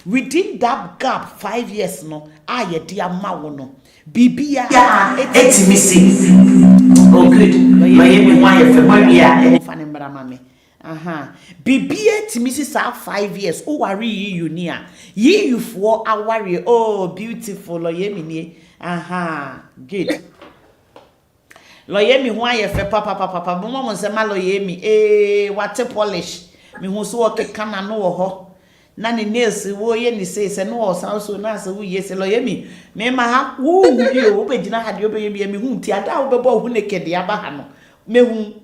within that gap 5 years no aye dia mawo no bibia etimisi oh good loye mi wan ye fe bia fane mbra mame bibia etimisi sa 5 years o ware yi unia yi yufo aware oh beautiful loye mi ni good loye mi ho aye fe papa mo mo se ma loye mi wate polish mi ho so o kekana no wo ho na ne nails wo ye ni se no o san so na se wo ye se loye mi me ma ha wo wi o be gina ha de obe ye mi hu ti ada wo be bo hu nekede aba ha no me hu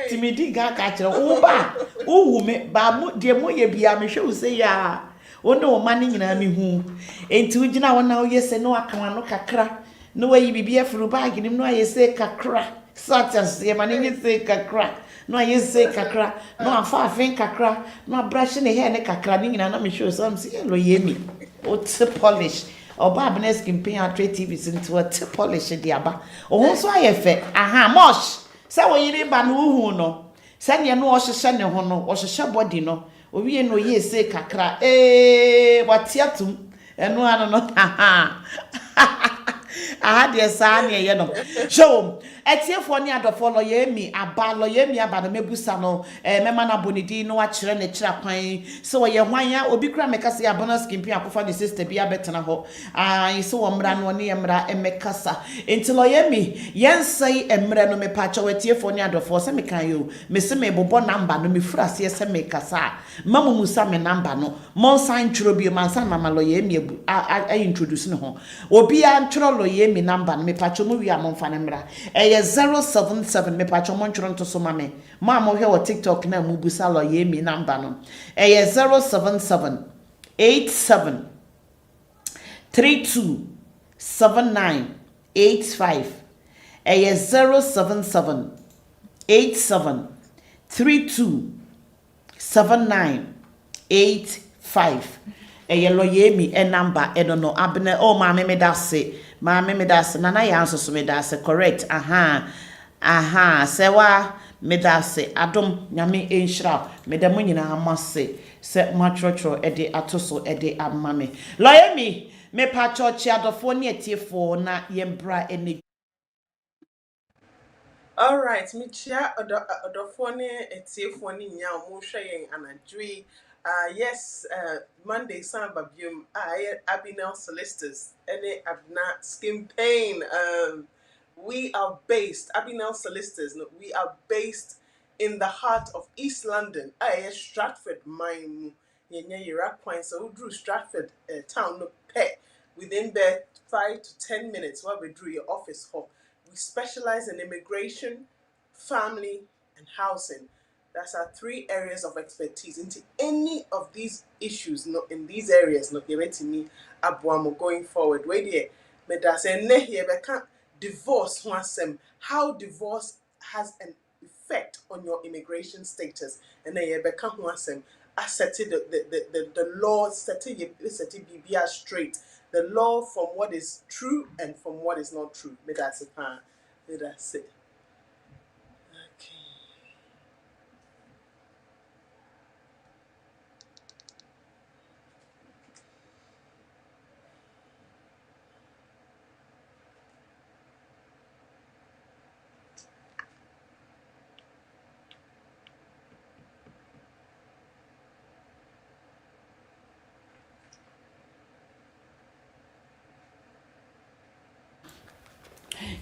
ti mi di ga ka kire wo ba wo hu me ba mo de mo ye bia me hwe wo se ya wo ne wo ma ne nyina mi hu enti wo gina wo na wo ye se no aka no kakra no wa yi bibia furu bag nim no aye se kakra such as ye ma ne se kakra no aye se kakra no afa afen kakra no brush ne hair ne kakra ni nyina na me show some say lo ye mi o te polish oba abnes kimpin atre tv into a te polish de aba o ho so aye fe mosh se wo yiri ba no hu no se ne no o hye ne ho no o hye body no o wie no ye se kakra watiatum eno ano no de sa ne ye no show etiefo ni adofo lo ye mi aba no mebusa no mema na bonidi no wa kire ne kira kwan so wo ye hwan ya obi kura mekasa ya bonus kimpi akofa ne sister bia betena ho so wo mra no ne ye mra emekasa enti lo ye mi yensai emre no mepacha wetiefo ni adofo se mekan yo mese me bobo number no mefura se se mekasa mamu musa me number no mon san twro bi man san mama lo ye mi introduce ne ho obi a twro lo ye mi number no mepacha mu wi amon fa ne mra 077 me pacho monchron to so mame ma mo hwe o TikTok na mu busa lo ye mi number no 077 87 32 7985 077 87 32 7985 lo ye mi number no abne o ma me da se ma me da se nana ya nso so me da se correct se wa me da se adom nyame enhira me da munyina amase se matrocho de atoso de amame loye me pa church adofo ne etiefo na yembra ene. All right, me chia odofo ne etiefo ne nya mo hwe yen anadwi. Yes, Monday Samba Bium, Abinel Solicitors, any Abna Skin Pain. We are based, Abinel Solicitors, no, we are based in the heart of East London. Stratford, mine, Yera Point, so we drew Stratford town, no pet, within there 5 to 10 minutes while we drew your office home. We specialize in immigration, family, and housing. That's our 3 areas of expertise. Into any of these issues, no, in these areas, no, give it to me, abuamo going forward. Wait here, me da say ne here, but can't divorce one how divorce has an effect on your immigration status, and then you become one I set the law set it BBR straight. The law from what is true and from what is not true. Me da say, me da say.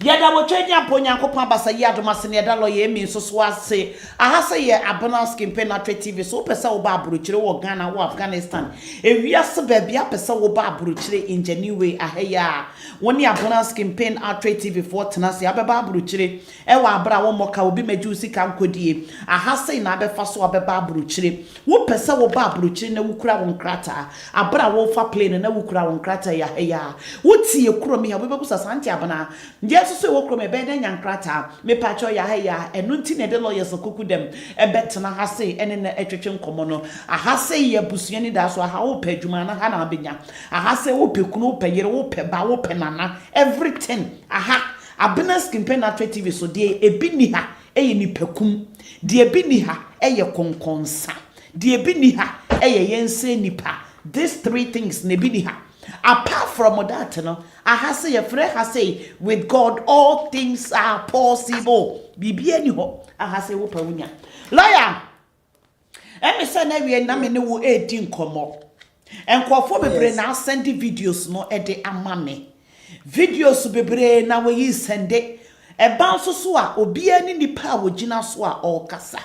Yada wo twenya ponyankopon abasa yi adomase ne da lo ye mi so so ase ahase ye abona skin pen na TV so pesa wo ba aburuchire wo Ghana wo Afghanistan ewiase ba bia pesa wo ba aburuchire in genuine ahaya woni abona skin pen atre TV for tenase abeba aburuchire e wa abra wo moka obi maju sika nkodie ahase na abefa so abeba aburuchire wo pesa wo ba aburuchire na wukura wo nkrata abra wo fa plane na wukura wo nkrata ya haya wo tie kuro mi ha wo bebusa santi abona yes so wo krom e be den yankrata me pacho ya ya enu nti ne de lawyers koku dem e betena hase ene na etwetwe nkomo no ahase ye busua ni da so aha wo padwuma na ha na abenya ahase wo pekunu wo peyere wo pe ba wo pe nana everything aha abena skin pen na TV so de ebi ni ha eye ni pekum de ebi ni ha eye konkonsa de ebi ni ha eye yense nipa these three things ne bi ni ha. Apart from that, no, I have say a friend has say with God all things are possible. Bibi any ho, I have say wo pawunya. Lawyer, emi say na we na me ne wo 18 komo. Enkofo bebre na send videos no e de ama me. Videos bebre na we send e bounce so a obi ani nipa wo gina so a o kasa.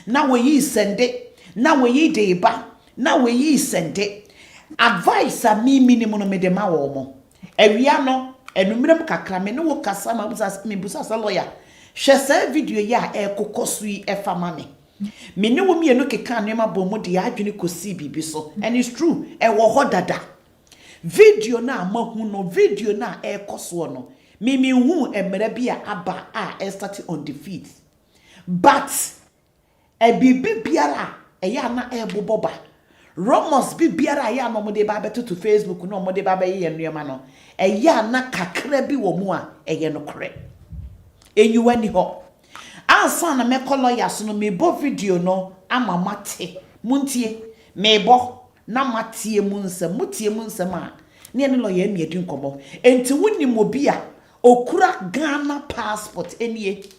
Na we send e, na we de ba, na we send e. Advice a me minimum no me de ma wo mo awia no enumerem kakra me no wo kasa ma busa sa lawyer hwe sa video ya e kokoso yi e fa ma me ne wo mienu keka ne ma bom de adwene kosi bibi so and it's true e wo ho dada video na mahu no video na e koso no me hu emere bia aba a e start on the feet but e bibi biara e ya na e boboba Romans bi biara ya no mo de ba beto to Facebook no mo de ba ye nnuema no eya na kakra bi wo mu a eye no kore enyuwa ni ho ansa na me lawyer so no me bo video no ama mate muntie me bo na matie munsem mutie munsem a ne ne lawyer mi edi nkomo enti wonni mo bia okura Ghana passport enie.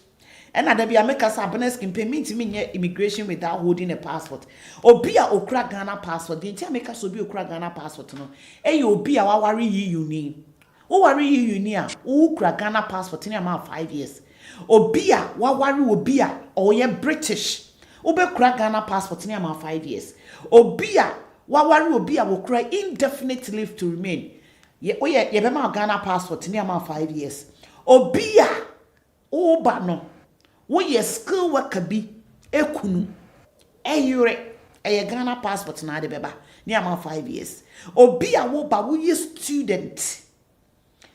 And at the America Sabanes can pay me to me immigration without holding a passport. Or be a okra Ghana passport. The entire America so be okra Ghana passport. No, eh, you be a worry you need. Oh, worry you near. Oh, Ghana passport in about 5 years. Or be a worry will be a or ye British. Oh, be Ghana passport in about 5 years. Or be a worry will be a will cry indefinite leave to remain. Ye, oh, yeah, ye be my Ghana passport in about 5 years. Or be a oh, but no. Wo ye skill worker bi ekunu eyure eye Ghana passport na de beba ni ama 5 years obi a wo ba wo ye student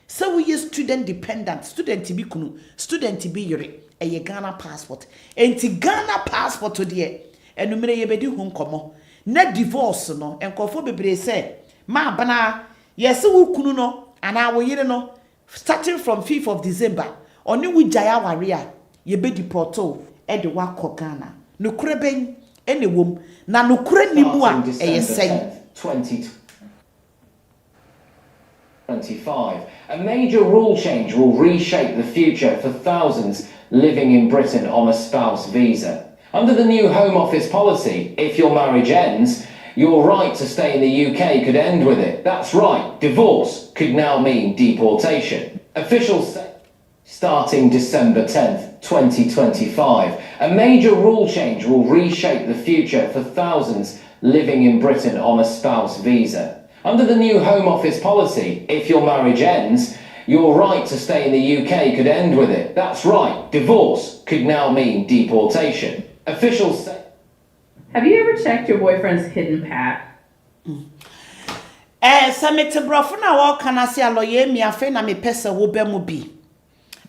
so wo ye student dependent student bi kunu student bi yure eye Ghana passport enti Ghana passport de enumere ye bedi hu nkomo na divorce no enkofo bebre se ma bana yes wo kunu no ana wo yire no starting from 5th of December oni wo jaya ware ye be deporto e de wako Ghana no kure ben ene wom na no kure ni mu a e say 2025 a major rule change will reshape the future for thousands living in Britain on a spouse visa. Under the new Home Office policy, if your marriage ends, your right to stay in the UK could end with it. That's right, divorce could now mean deportation. Officials say starting December 10th, 2025, a major rule change will reshape the future for thousands living in Britain on a spouse visa. Under the new Home Office policy, if your marriage ends, your right to stay in the UK could end with it. That's right, divorce could now mean deportation. Officials say... Have you ever checked your boyfriend's hidden path? Samete brofo na wo kana se aloye mi afe na me pese wo be mu bi.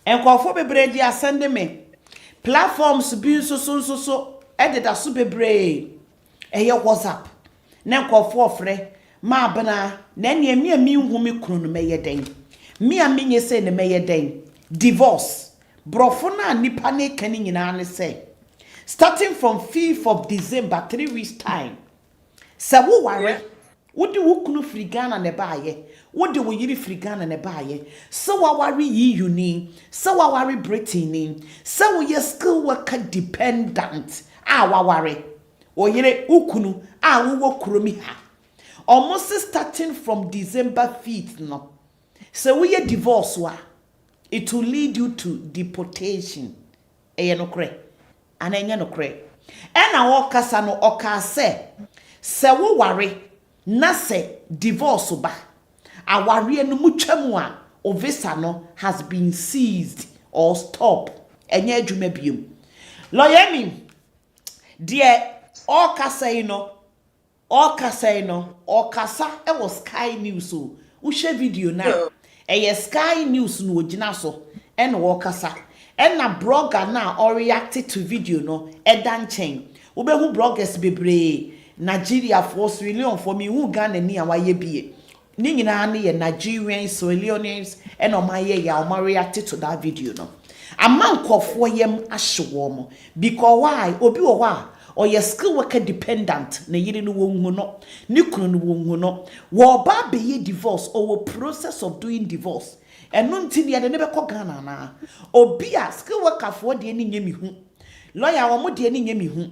Enkofo bebre di asende me. Platforms bi so ededa so bebre. Eye WhatsApp. Na enkofo ofre ma bana na ne mi hu mi kunu no meye den. Mi a menye se ne meye den. Divorce. Brofo na nipa ne kani nyina ne se. Starting from 5th of December 3 weeks time. Sa wo ware. Wodi wo kunu firi Ghana ne baaye. Wodi wo yiri firi Ghana ne baaye. So wa ware EU ni, so wa ware Britain ni, so wo ye skill worker dependent. Wa ware. O yire ukunu wo kuromi ha. Almost starting from December 5th no. So we ye divorce wa. It will lead you to deportation. Eye no kre. Ana enye no kre. Ena wo kasa no oka se wo ware na se divorce ba aware no mutwamu a o visa no has been seized or stopped enye adwuma biom lawyer mi de all kasa e was Sky News o wo share video na Sky News no ogina so e no wo kasa e na blogger na or reacted to video no e dan chen wo be hu bloggers bebre Nigeria for Australian for me who Ghana ni awaye bie ni nyina na ye Nigerians Australians and o maye ya o reacted to that video no amankofo yem ahyewo mo because why obi wo wa ɔyɛ skill worker dependent na yiri no wɔnhu no ne kunu no wɔnhu no wɔ ba bɛyɛ divorce or process of doing divorce ɛno nti ne yɛde ne bɛkɔ Ghana na obi a skill worker for de ne nyɛ mi hu lawyer wɔn de ne nyɛ mi hu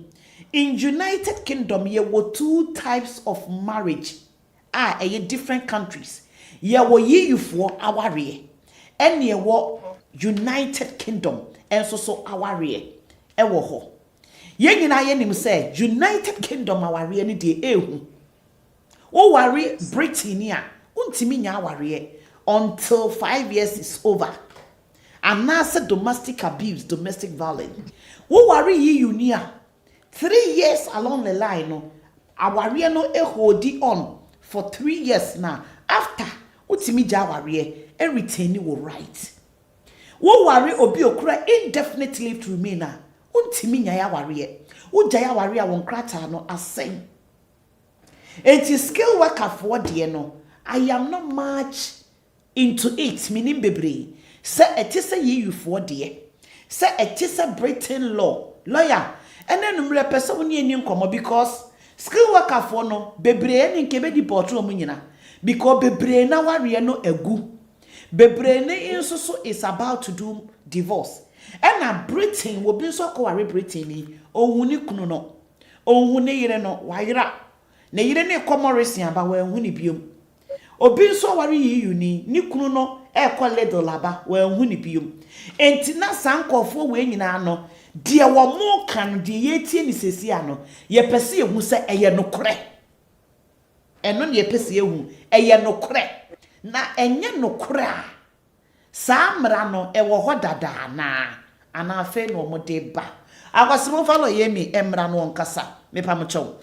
in United Kingdom yɛ wɔ 2 types of marriage ɛyɛ different countries yɛ wɔ yiyufoɔ awareɛ ɛne yɛ wɔ United Kingdom enso so awareɛ ɛwɔ hɔ yɛn nyinaa yɛ nim sɛ United Kingdom awareɛ ne de ehu wo ware Britain a untimi nya awareɛ until 5 years is over anase domestic abuse domestic violence wo ware yi unia 3 years along the line no awareɛ no ehodi on for 3 years now after utimi ja awareɛ retain wo right wo ware obi okura indefinite leave to remain a untimi nya ya ware wo gya ya ware a won krata no asen enti skill worker for de no I am not much into it meaning bebre se etise yeyu for de se etise Britain law lawyer ene numre pese woni ani nkomo because skill worker for no bebre eni nke be di portro mu nyina because bebre na ware no agu bebre ne inso is about to do divorce and na Britain will be so ko Britain ni ohun ni kunu no ohun ne yire no wayira ne yire ne komorisi aba wa ehun ni biom obi so ware yiyu ni kunu no e ko ledo laba wa ehun ni biom enti na sankofo we nyina no de wo mo kan de yetie ni sesi ano ye pese ehu se eye no kore eno ne ye pese ehu eye no kore na enye no kore a samra no ewo ho dada na ana afe no mo de ba akwasimo follow ye mi emra no nkasa me pa mo chew.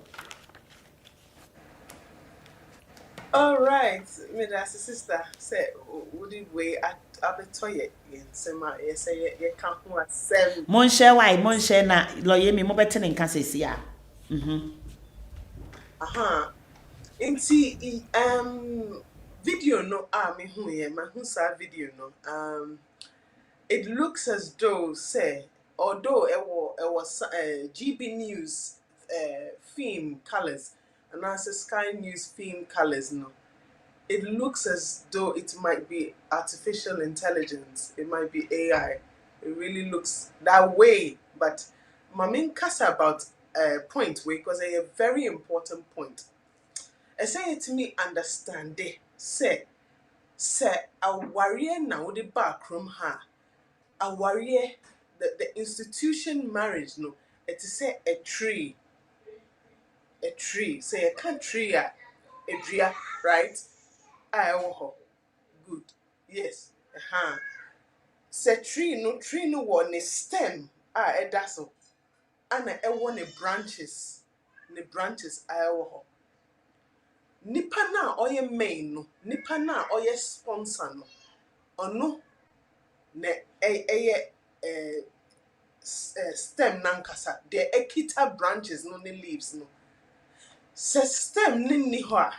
All right, me that's sister say would it way at abetoye yen sema ye say ye kan ho asem Mon share why mon share na lo ye mi mo bete ne nkasa si a inti video no me hu ye ma hu sa video no it looks as though say although it was GB News theme colors and as Sky News theme colors no it looks as though it might be artificial intelligence, it might be AI. It really looks that way, but mamin kasa about point way because a very important point. I say it to me understand it. Say a warrior now the backroom ha. A warrior the institution marriage no it is say a tree. Say a country a tree, right? Good. Yes. Say tree no one a stem a dazzle. And I want a branches. The branches nipa na oye main no nipa na oye sponsor no ono ne stem nankasa the ekita branches no ne leaves no se stem ni ho a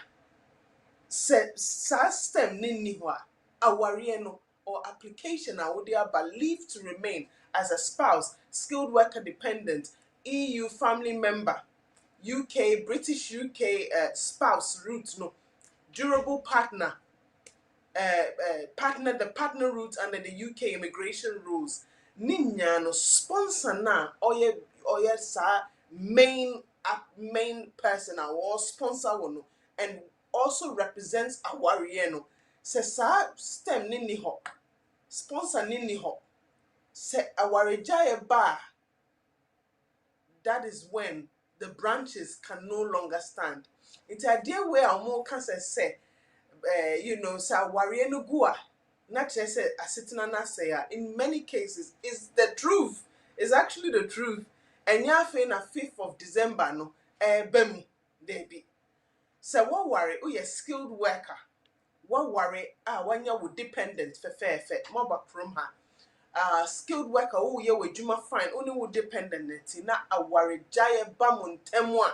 se sa stem ni ho a aware no or application a would believed to remain as a spouse, skilled worker dependent, EU family member, UK, British UK spouse route no, durable partner, the partner route under the UK immigration rules. Ninya no sponsor na oye sa main person or sponsor one and also represents a warrior no. Se sa stem ni ho sponsor ni ho se awarejaye ba that is when the branches can no longer stand. It's a dear way our more cancer say sa warrior no gua not just say a sitting and say in many cases is the truth, is actually the truth. And ya fin a 5th of December no bem they be so what worry skilled worker what worry when you dependent for fair more from her skilled worker we juma fine only would dependent na a worry giant bamun temwa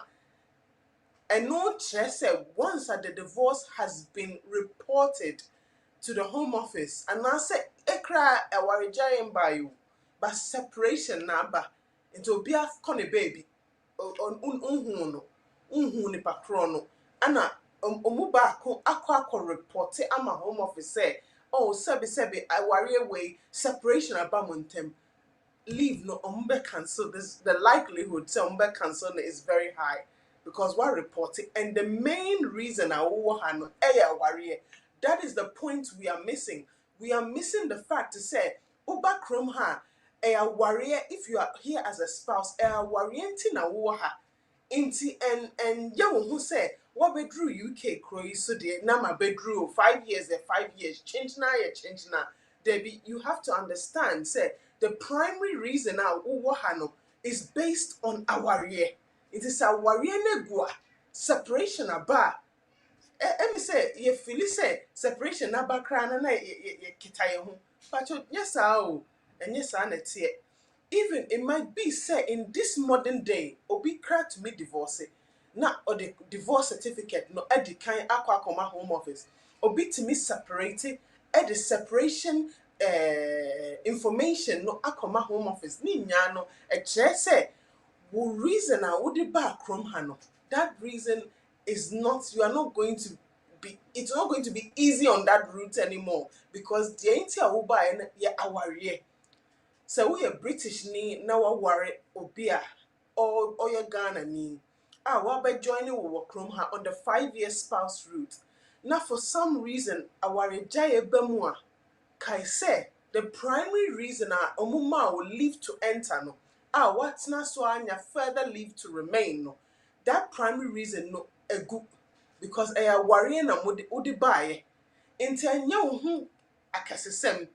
and no say once that the divorce has been reported to the Home Office and I say ekra a worry giant by you but separation number into be a baby unhu nipa koro no ana omu baako akọ report ama home office say oh sebi aware way separation about montem leave no umbe cancel this the likelihood say umbe cancel is very high because what reporting and the main reason no that is the point we are missing the fact to say uba krom ha warrior if you are here as a spouse warrior na wo ha inti and ya wo hu say what bedru UK crow so de na ma bedru 5 years 5 years change na Debbie, you have to understand say the primary reason now is based on aware. It is aware negua separation aba. Let me say you feel say separation aba kra na ye kita ye ho. But yes and yes na tie. Even it might be say in this modern day obi kra to me divorce na or the divorce certificate no edi kan akwa home office obi to me separate the separation information no akoma home office ni nya no e kire say wo reason a wo de ba krom ha no that reason is not you are not going to be it's not going to be easy on that route anymore because the ain't a wo ba ye aware so we are British ni na wa ware obi a or your Ghana ni wa be joining wo krom ha on the 5-year spouse route now for some reason aware jay eba a kai say the primary reason omuma will leave to enter no what's na so anya further leave to remain no that primary reason no egu because worry na mudi buy into anya wo hu akasesem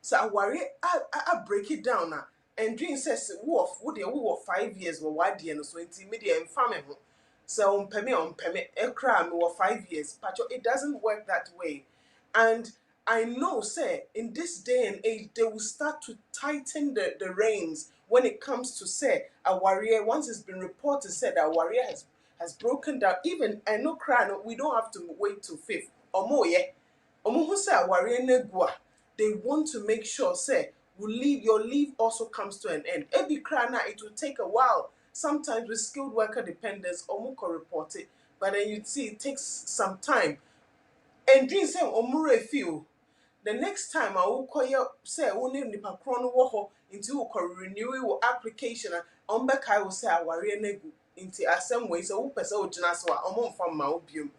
so worry I break it down na and dream says wo 5 years wo wade no so into media infame ho so on peme ekra me wo 5 years but it doesn't work that way and I know, say, in this day and age, they will start to tighten the reins when it comes to, say, a warrior. Once it's been reported, said a warrior has broken down. Even, I know, crying, we don't have to wait till 5th. Or more, yeah. Or more, say, a warrior negua. They want to make sure, say, your leave also comes to an end. Every crying, it will take a while. Sometimes with skilled worker dependence, or more report it. But then you see, it takes some time. And dream say, omure feel. The next time I will call you say only nipa krono wo ho into will renew your application on back I will say aware negu into some way so person o gina so from ma obium.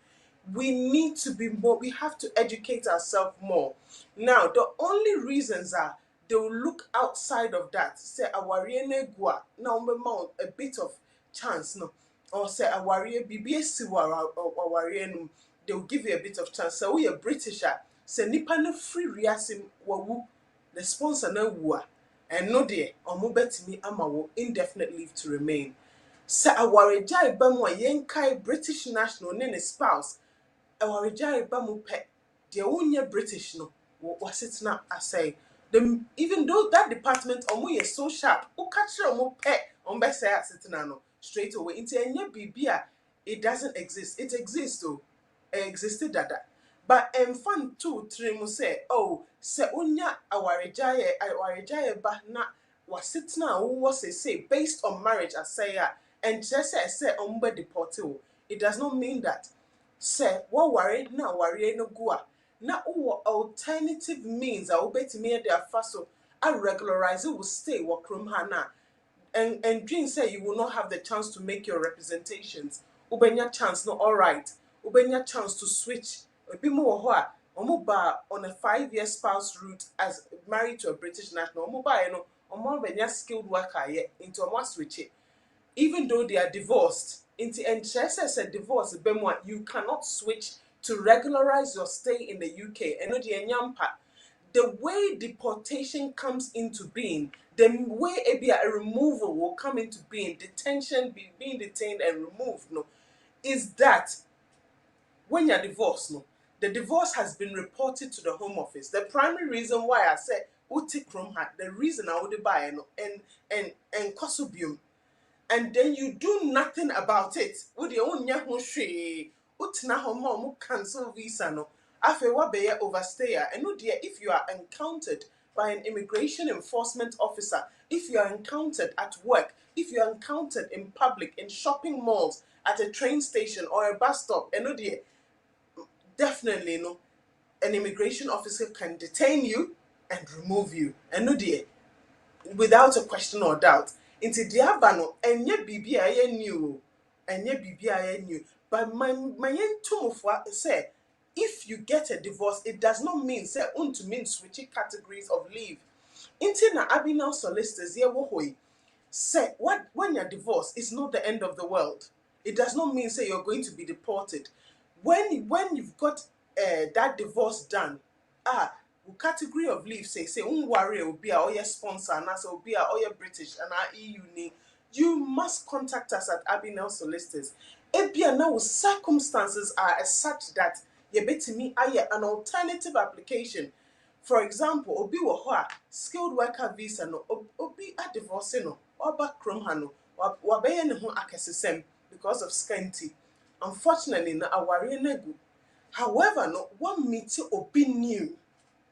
We need to be more we have to educate ourselves more. Now the only reasons are they will look outside of that say aware negu now mount a bit of chance no or say aware BBS aware no they will give you a bit of chance so we are Britisher se nipa no free riasim wawu the sponsor na wu a eno de omo betimi ama wo indefinite leave to remain se awaregya ba mu a yenkai British national ne ne spouse awaregya ba mu pe de wonya British no wasitna asay them even though that department omo ye so sharp o ka kire omo pe omo be say asitna no straight away into enya bibia it doesn't exist it exists though existed that but fun too trim say oh se unya awarejaye ba na wasitna wo say based on marriage asaya and just say ombe deported it does not mean that say what worry na worry no go na alternative means I will bet me there faso I regularize it will stay work from hana and dream say you will not have the chance to make your representations ubenya chance no all right ubenya chance to switch obi mo ho a omo ba on a 5-year spouse route as married to a British national omo ba no omo benya skilled worker ye into omo switch it even though they are divorced into NHS a divorce bemwa you cannot switch to regularize your stay in the UK and no the nyampa the way deportation comes into being the way a removal will come into being detention being detained and removed no is that when you're divorced, no, the divorce has been reported to the Home Office. The primary reason why I said uti krom hat, the reason I would buy no and kosubium, and then you do nothing about it. Would you own yahu she utina homo cancel visa no? Afe wa be overstayer and no dear if you are encountered by an immigration enforcement officer, if you are encountered at work, if you are encountered in public, in shopping malls, at a train station or a bus stop, and no dear, definitely no, an immigration officer can detain you and remove you. And no dear, without a question or doubt. Into diaba no, enye bibi a new, enye bibi a new. But my entomofwa say, if you get a divorce, it does not mean say to mean switching categories of leave. Into na abinal solicitors ye wohoi say what when you're divorced, it's not the end of the world. It does not mean say you're going to be deported. When you've got that divorce done, category of leave say worry will be our sponsor and as will be our British and our EU ni, you must contact us at Abinel Solicitors. Ebia now circumstances are as such that you bet me an alternative application. For example, obi wo ho a skilled worker visa no obi a divorce no oba krom ha no wabeye ne ho akesesem because of scanty. Unfortunately na aware na gu. However, no one meet obi new.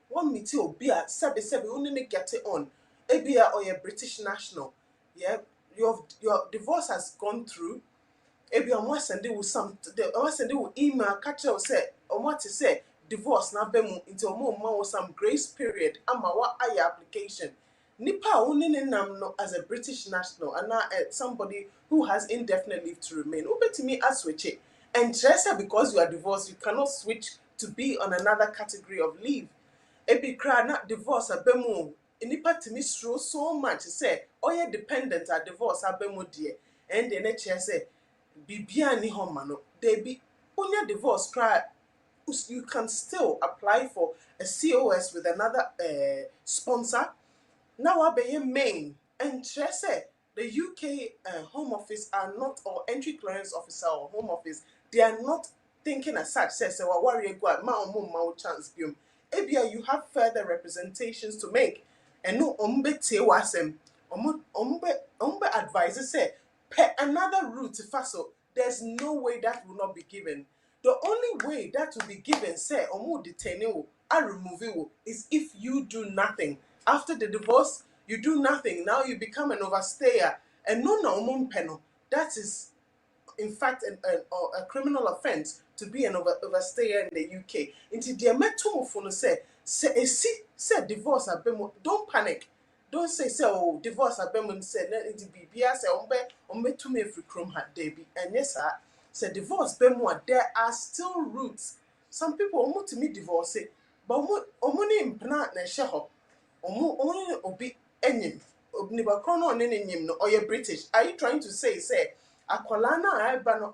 One meet obi a sebe only ne get it on. Ebia or a British national. Yeah, your divorce has gone through. Ebi omo send you some omo send you email catch you say omo to say divorce na bemu into omo ma some grace period ama wa aya application nipa only nam no as a British national and somebody who has indefinite leave to remain obetimi aswitch it and just because you are divorced you cannot switch to be on another category of leave. Ebi kra na divorce abemu nipa timi stro so much say oye dependent at divorce abemu die and the nature say bibia ni homa no they be only divorce try you can still apply for a COS with another sponsor. Now I be main and say the UK Home Office are not, or entry clearance officer or Home Office, they are not thinking as such. Says so worry go ma chance biom. Ebia you have further representations to make. And no te wasem ombe advisor say per another route to faso. There's no way that will not be given. The only way that will be given, say, omu detaining or removing is if you do nothing. After the divorce, you do nothing. Now you become an overstayer. And no penal. That is, in fact, a criminal offense to be an overstayer in the UK. Into the metumo say divorce abemo. Don't panic. Don't say oh divorce abemo say let it be say ombe to me free chrome hat debi. And yes sir, say divorce bemo there are still roots. Some people omo to me divorce it, but omo ni impna na sheho. Omo obi enyim. Niba krono on enyim no or you British. Are you trying to say akwala na eba no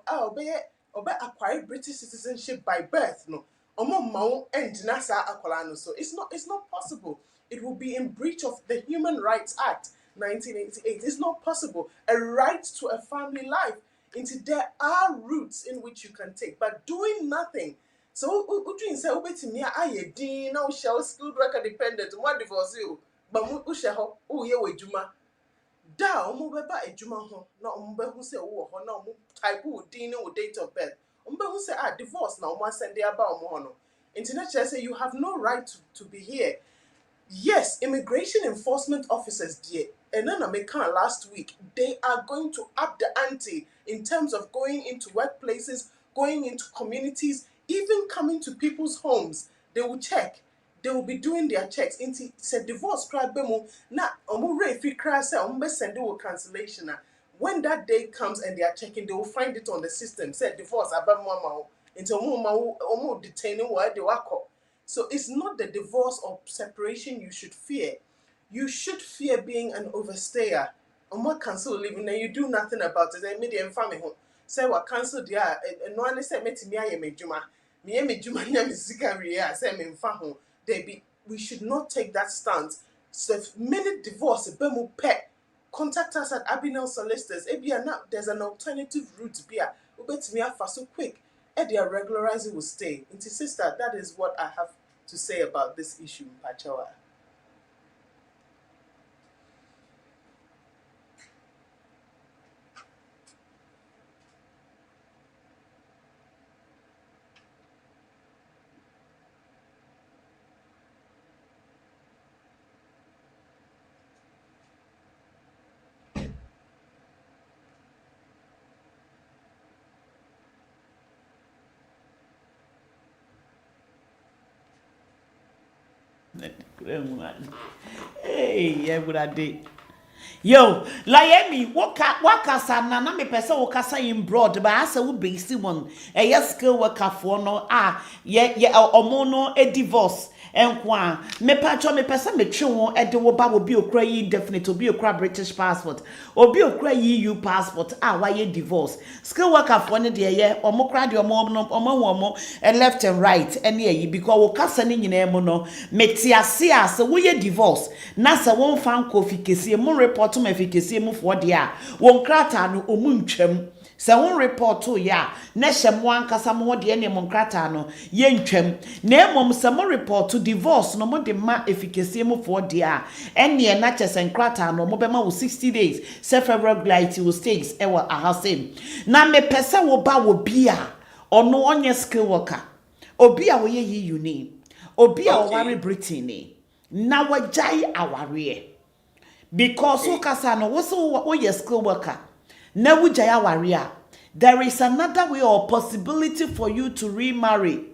obe acquire British citizenship by birth no omo mawo endina sa akwala no, so it's not possible. It will be in breach of the Human Rights Act 1988. It's not possible. A right to a family life. Into there are routes in which you can take, but doing nothing. So doing say obetimi aye din na shall skilled worker dependent mo divorce you but mo she ho o ye wejuma da omo beba ejuma ho na omo be hu say wo ho na omo type wo din no date of birth omo be hu say divorce na omo send dey aba omo ho no internet say you have no right to be here. Yes, immigration enforcement officers dear and then I make last week they are going to up the ante in terms of going into workplaces, going into communities, even coming to people's homes. They will check. They will be doing their checks. Into said divorce cry bemo na omo refi cry say omo send you cancellation na. When that day comes and they are checking, they will find it on the system. Said divorce abamo ama into omo detaining where they were. So it's not the divorce or separation you should fear. You should fear being an overstayer. And what cancel living and you do nothing about it. And media and family home. Say what cancel dia and no one said me to me I am a juma. Me am a juma nyam zikari say me home. They be we should not take that stance. So if many divorce bemu pet contact us at Abinel Solicitors. Ebia now there's an alternative route beer. Ubet me afa so quick. Their regularizing will stay. Into sister, that is what I have to say about this issue, Pachawa. Hey, yeah, would I did. Yo, Liami, waka sana na me pesa waka in broad, but I say we base one. A yes skill worker for no omo no a divorce. Enkwa me patcho me pesa me twe won e de wo ba wo bi okra yi indefinite obi okra British passport obi okra EU passport why ye divorce skill worker for ne de ye omo kra de omo and left and right ene yi because wo kasa ne nyina mu no metiase ase wo ye divorce na se won fan kofi kese mu report ma fi kese mu for de a won krata no omu ntwam se won report to ya na hyem wan kasa mo de ne mo nkrata no ye ntwam na emom se mo report to divorce no mo de ma efficacy mo for dia ene na chese nkrata no mo be ma wo 60 days self regularity will stays e wa ahasem na me pese wo ba wo bia ono onye skill worker obi a wo ye yi uni obi a ware Britain ni na wajai aware because so kasa no wo so wo ye skill worker na wujaya warrior, there is another way or possibility for you to remarry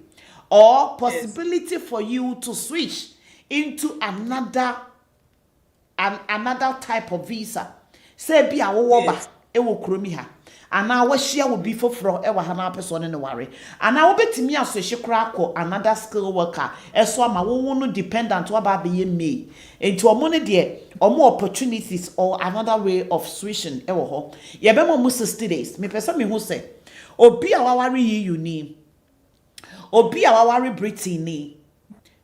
or possibility for you to switch into another type of visa. Say be a woba e wo kromi ha. Ana wo hia wo bi foforo e wa ha na person ne ware. Ana wo betimi aso hye kra akọ another skill worker. Eso ama wo no dependent wo ba be ye me. Enti omo ne de omo opportunities or another way of switching e wo ho. Ye be mo 60 days. Me pesa me hu say obi a waware EU ni. Obi a waware Britain ni.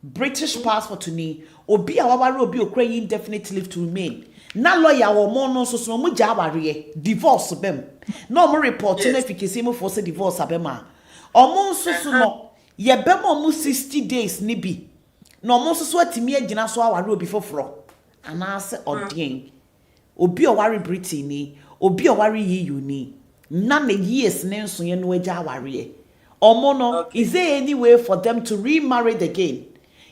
British passport ni. Obi a waware obi okra indefinite leave to remain. Na lawyer wo mo no so mo ja aware divorce bem no mo report na efficacy mo for say divorce abema omo so no ye bem omo 60 days ni bi no omo so atimi agina so aware obi foforo ana se odien obi oware Britain ni obi oware EU ni na na years ne nso ye no agya aware omo no is there any way for them to remarry again?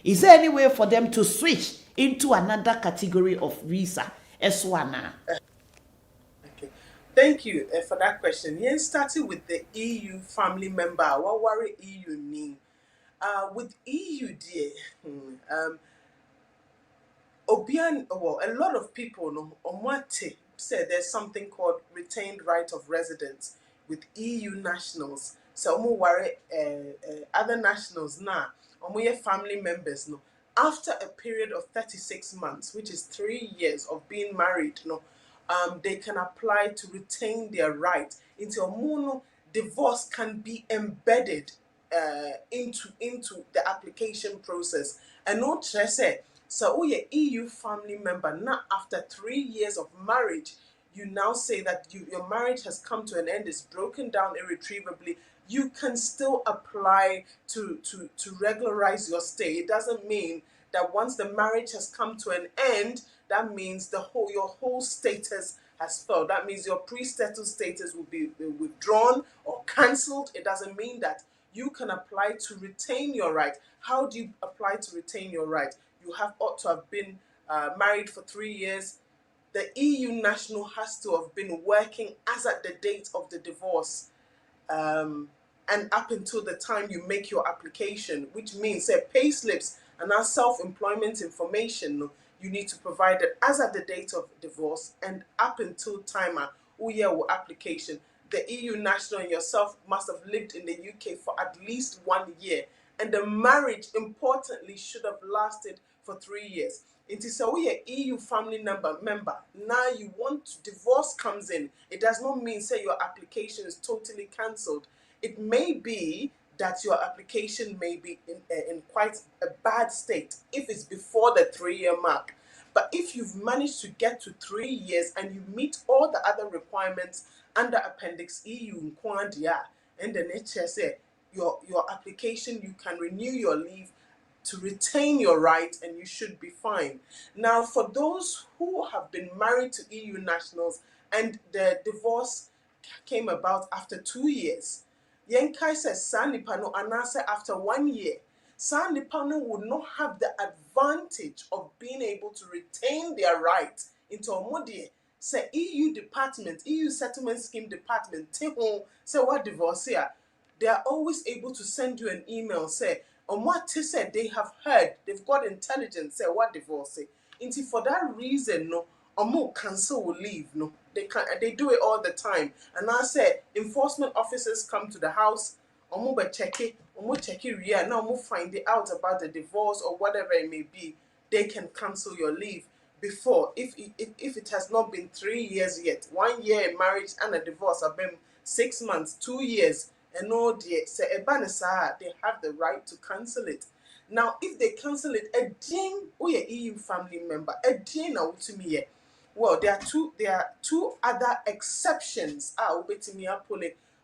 Is there any way for them to switch into another category of visa? Eswana. Okay. Thank you for that question. Yes, starting with the EU family member. What worry EU mean? With EU, dear, a lot of people know said there's something called retained right of residence with EU nationals. So worry other nationals now. Your family members no. After a period of 36 months, which is 3 years of being married, they can apply to retain their right into a mono. Divorce can be embedded into the application process. And not just say, so your EU family member, now after 3 years of marriage, you now say that your marriage has come to an end, it's broken down irretrievably. You can still apply to regularize your stay. It doesn't mean that once the marriage has come to an end, that means your whole status has failed. That means your pre-settled status will be withdrawn or cancelled. It doesn't mean that. You can apply to retain your right. How do you apply to retain your right? You ought to have been married for 3 years. The EU national has to have been working as at the date of the divorce. And up until the time you make your application, which means pay slips and our self-employment information, you need to provide it as at the date of divorce and up until time application. The EU national and yourself must have lived in the UK for at least 1 year, and the marriage, importantly, should have lasted for 3 years. It is a EU family member. Now you want divorce comes in. It does not mean say your application is totally cancelled. It may be that your application may be in quite a bad state if it's before the 3-year mark. But if you've managed to get to 3 years and you meet all the other requirements under Appendix EU, and then HSA, your application, you can renew your leave to retain your right and you should be fine. Now, for those who have been married to EU nationals and the divorce came about after 2 years, Yenkai says Sanipano Anasa after 1 year, Sanipano would not have the advantage of being able to retain their right into a modie. Say EU department, EU settlement scheme department, say what divorce here. They are always able to send you an email, say, And what they said, they have heard, they've got intelligence, say what divorce say. Into for that reason, no, more cancel will leave, no. They do it all the time. And I said enforcement officers come to the house, more check it, yeah, now more find it out about the divorce or whatever it may be. They can cancel your leave before if it has not been 3 years yet. 1 year in marriage and a divorce have been 6 months, 2 years, and all the say they have the right to cancel it. Now, if they cancel it, a ding EU family member, a ding to me. Well, there are two other exceptions.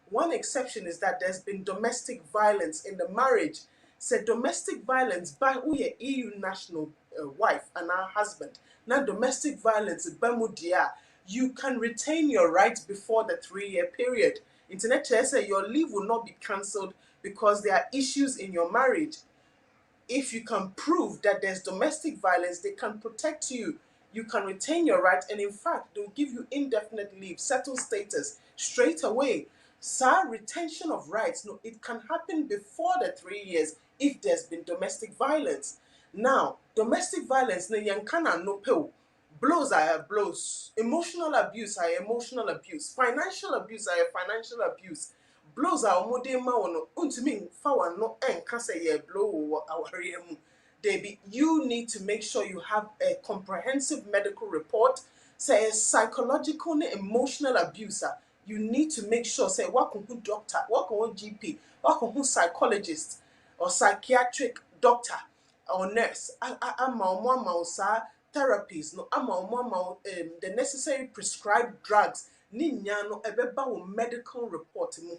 One exception is that there's been domestic violence in the marriage. Say domestic violence by EU national wife and our husband. Now domestic violence bamudia, you can retain your rights before the 3-year period. Internet say your leave will not be cancelled because there are issues in your marriage. If you can prove that there's domestic violence, they can protect you. You can retain your rights, and in fact, they'll give you indefinite leave, settled status straight away. Sir, retention of rights, no, it can happen before the 3 years if there's been domestic violence. Now, domestic violence, no, yankana no pill. Blows are blows. Emotional abuse are emotional abuse. Financial abuse are financial abuse. Blows are modema ono untimi fawa no enka say ye blow awariemu. Debbie, you need to make sure you have a comprehensive medical report. Say a psychological and emotional abuser. You need to make sure say what can doctor, what can GP, what can psychologist or psychiatric doctor or nurse. Therapies no the necessary prescribed drugs ni nya no ebeba wo medical report mu.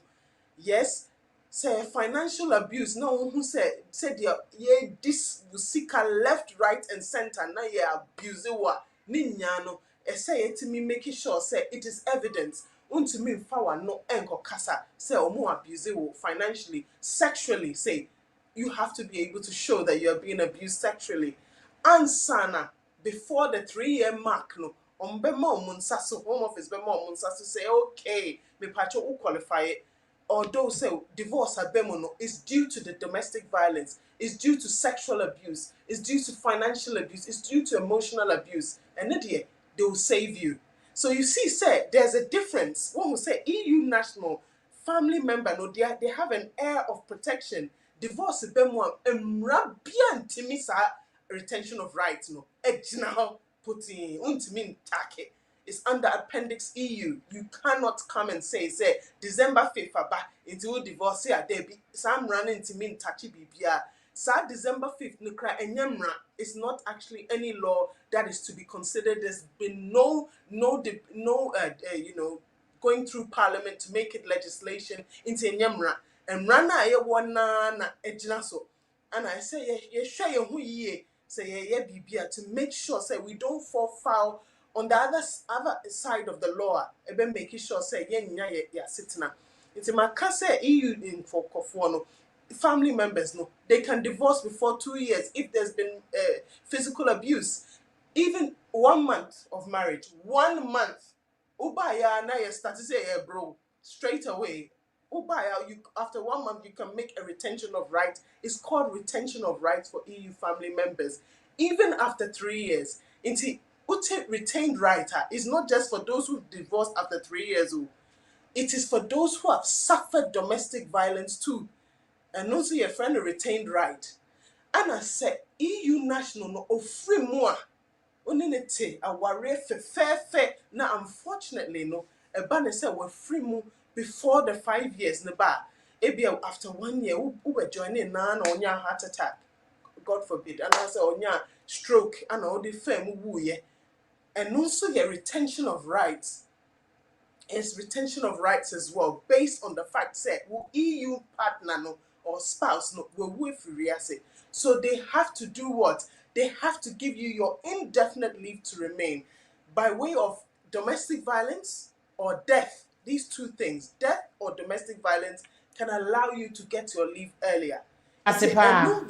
Yes, say financial abuse no who said ye this seeker left, right and center na ye abuse wa ni nya no say etimi making sure say it is evidence untimi mfa wa no enko kasa say omo abuse wo financially, sexually. Say you have to be able to show that you are being abused sexually. Ansana before the 3-year mark no ombema omunsaso home office bema omunsaso say okay me pacho qualify it. Although say divorce abemono is due to the domestic violence, is due to sexual abuse, is due to financial abuse, is due to emotional abuse, and they will save you. So you see, say there's a difference. One will say EU national family member, no, they have an air of protection. Divorce bemo emrabian timisa retention of rights, no. Now putting untimin take. It's under Appendix EU. You cannot come and say December 5th into divorce here. There be some running to mean touchy bibia. December 5th nukra enyemra is not actually any law that is to be considered. There's been no going through parliament to make it legislation into enyemra. And rana aye wana na ejinaso. And I say ye share your who ye say ye bibia to make sure say we don't fall foul on the other side of the law. Ebe making sure say ye nya ye sitina. It's my say EU in for kofuano. Family members no, they can divorce before 2 years if there's been physical abuse. Even 1 month of marriage, 1 month. Ubaya na ye start to say bro straight away. Ubaya, after 1 month you can make a retention of rights. It's called retention of rights for EU family members. Even after 3 years, into retained right is not just for those who divorced after 3 years. It is for those who have suffered domestic violence too. And also your friend a retained right. And I said, EU national no ofri more. Oninete a warrior fair. Now unfortunately no, a banner said we're free more before the 5 years neba. Ebia after 1 year, who were joining nan on your heart attack. God forbid. And I said on your stroke and all the firm woo ye. And also your retention of rights is retention of rights as well, based on the fact that EU partner no or spouse no will with rease. So they have to do what? They have to give you your indefinite leave to remain by way of domestic violence or death. These two things, death or domestic violence, can allow you to get your leave earlier. Asepa.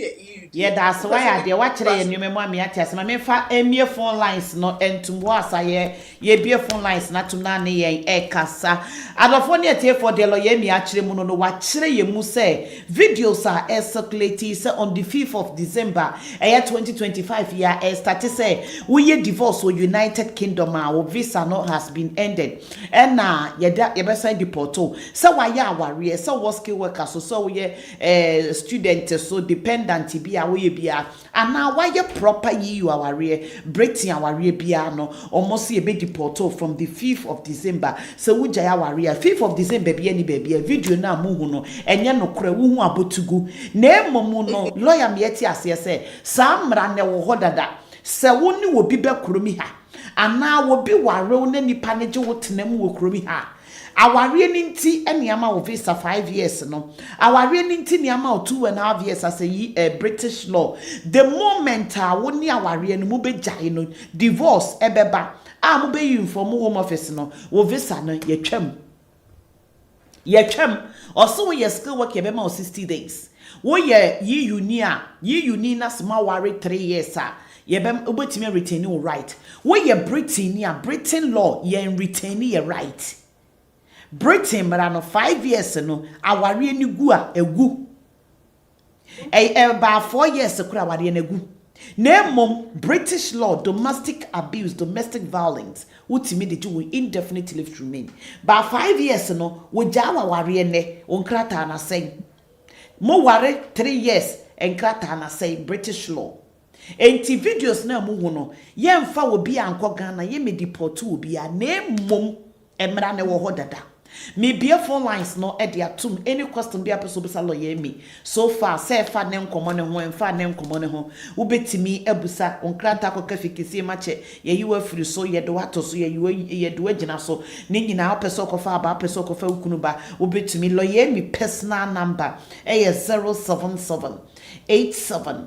EU. Yeah, that's why I dey watch the new memo me atias. Ma me fa emie phone lines no entum wo asa ye bie phone lines na tum na ne yen e kasa. Adofo ne tie for the lawyer me akire mu no wa kire ye mu say videos are circulating say on the 5th of December 2025 year start say we divorce or United Kingdom our visa no has been ended. And na ye be sign deport. So why ya worry so was skill worker so we student so dependent be away bia and now why you proper you our Britain our bia no almost a bit deport from the 5th of December so we jaya warrior 5th of December be any baby a video na mu no enye no kra wu hu abotugu na emomu no lawyer me eti ase say samra ne wo hodada se woni wo bi be kromi ha ana wo bi ware na nipa ne je wo tenam wo kromi ha aware ninti eniama wo visa 5 years no aware ninti niama 2.5 years as a British law the moment wo ni aware no mu be jai no divorce ebeba mo be inform home office no wo visa no yetwem also we skill work ye be ma 60 days wo ye uni na small worry 3 years ye be obetimi retain your right wo ye Britain law ye retain your right Britain marano 5 years no aware ni gu a egu ba 4 years kura aware na egu na mom British law domestic abuse domestic violence utimi de ju indefinite leave to remain ba 5 years no wo jawa aware ne onkrata na say mo ware 3 years enkrata na say British law enti videos na mu hu no ye mfa wo bi anko Ghana ye me deport wo bi a na mom emra ne wo ho dada me be phone lines no e dia tum any question be apeso bisa lawyer me so far say fa ne nkomo ne ho emfa ne nkomo ne ho wo betimi abusa onkranta ko kafikisi ma che ye yiwa firi so ye do wato so ye do agina so ne nyina apeso ko fa ba apeso ko fa ukunu ba wo betimi lawyer me personal number e 077 87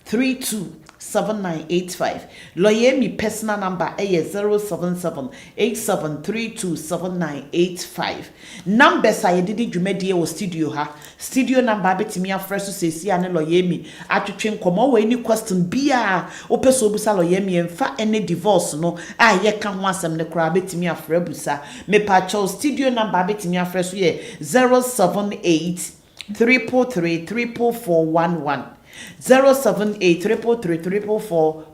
32 7985 lawyer me personal number 077 8732 7985 numbers I did dwumadi wo studio number betimi afresh so sesi ane lawyer me atwetwe nkomo we any question bia opeso busa lawyer me emfa any divorce no ye ka ho asem ne kra betimi afre busa me pacho studio number betimi afresh so ye 078 333 34411 078 333 344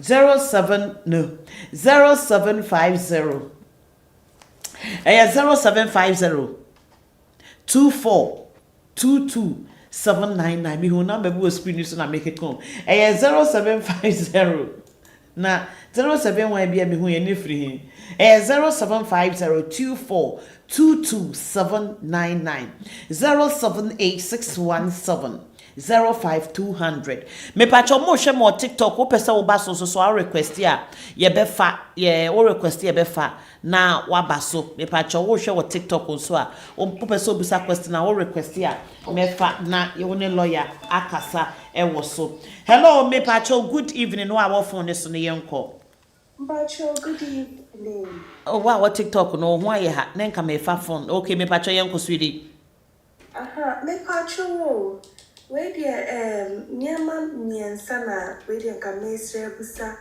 0750 0750 24 22 799 me who number we screen so na make it come 0750 na 071 bia me hu ye ne free 075024 22799 078617 05200 me pacho mo hwe mo TikTok wo pese wo ba so a request ya ye be fa ye wo request ye be fa na wa ba so me pacho wo hwe wo TikTok so a wo pese obisa question na wo request ya me fa na ye woni lawyer akasa e wo so hello me pacho good evening no our phone so ne yenko Bacho, good evening. oh wow what TikTok no ho aye ha nenka me fa phone okay me pacho yenko sweetie Aha, me pacho. We dia nyama miensa na we dia ka mesre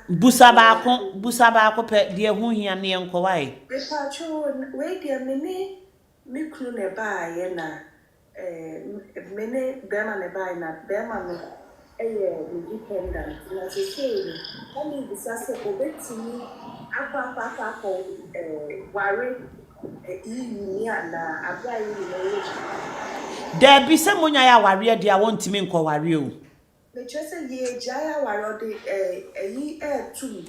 busa ba ko pe de ho hia ne yenko wai me pacho we dia me kunu ne ba ye na me ne bema ne ba na bema no independent na se say only bisa se obetimi akwa ko ware na abai ni there be some munya ya ware dia wontimi nko ware o me chese ye jaya ware de tu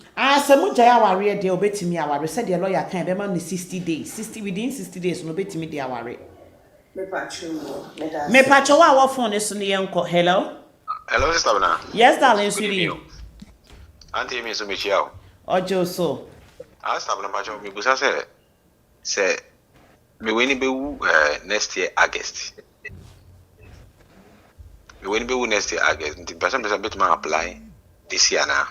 some jaya ware dia obetimi aware said the lawyer kan be ma no 60 days within 60 days no obetimi dia ware me pacho wa phone so ne yenko hello Sister Bana. yes darling sweetie Auntie me so me chiao. ojo so Sister Bana pacho me busa say me weni be next year August. Me weni be next year August. The person bit man apply this year na.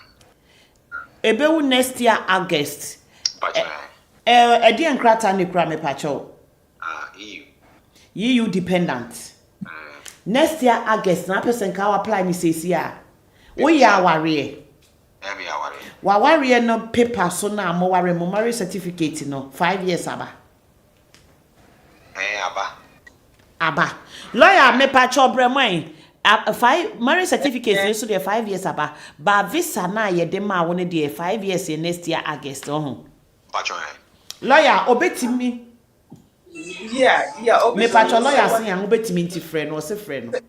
Ebewu next year August. Pacho. Edi enkrata ne kra me pacho. EU. You dependent. Next year August na person can apply me says here. We are worry. Every hour. Wa worry no paper so na mo worry mo marriage certificate no 5 years aba. Aba. Lawyer me pa chobremwen. 5 marriage certificate so dey 5 years aba. Ba visa na ye de ma won dey 5 years next year August Lawyer obetimi. Yeah. Me patcho lawyer say an obetimi nti friend no say friend no.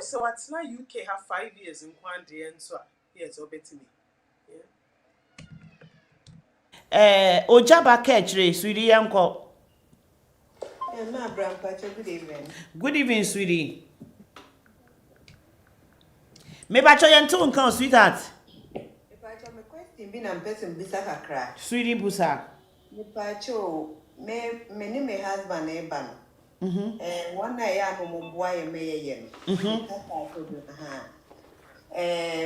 So what's now UK have 5 years in Kwande and so yes, obetimi. Ojaba kechre sweetie yanko. Ma Bram Pacho, good evening. Good evening, sweetie. Me patcho yanto nkan sweetheart. Pacho, my question been am person bisa kakra. Sweetie busa. Me Pacho, me ni husband e ban. One night ya mo boy me ye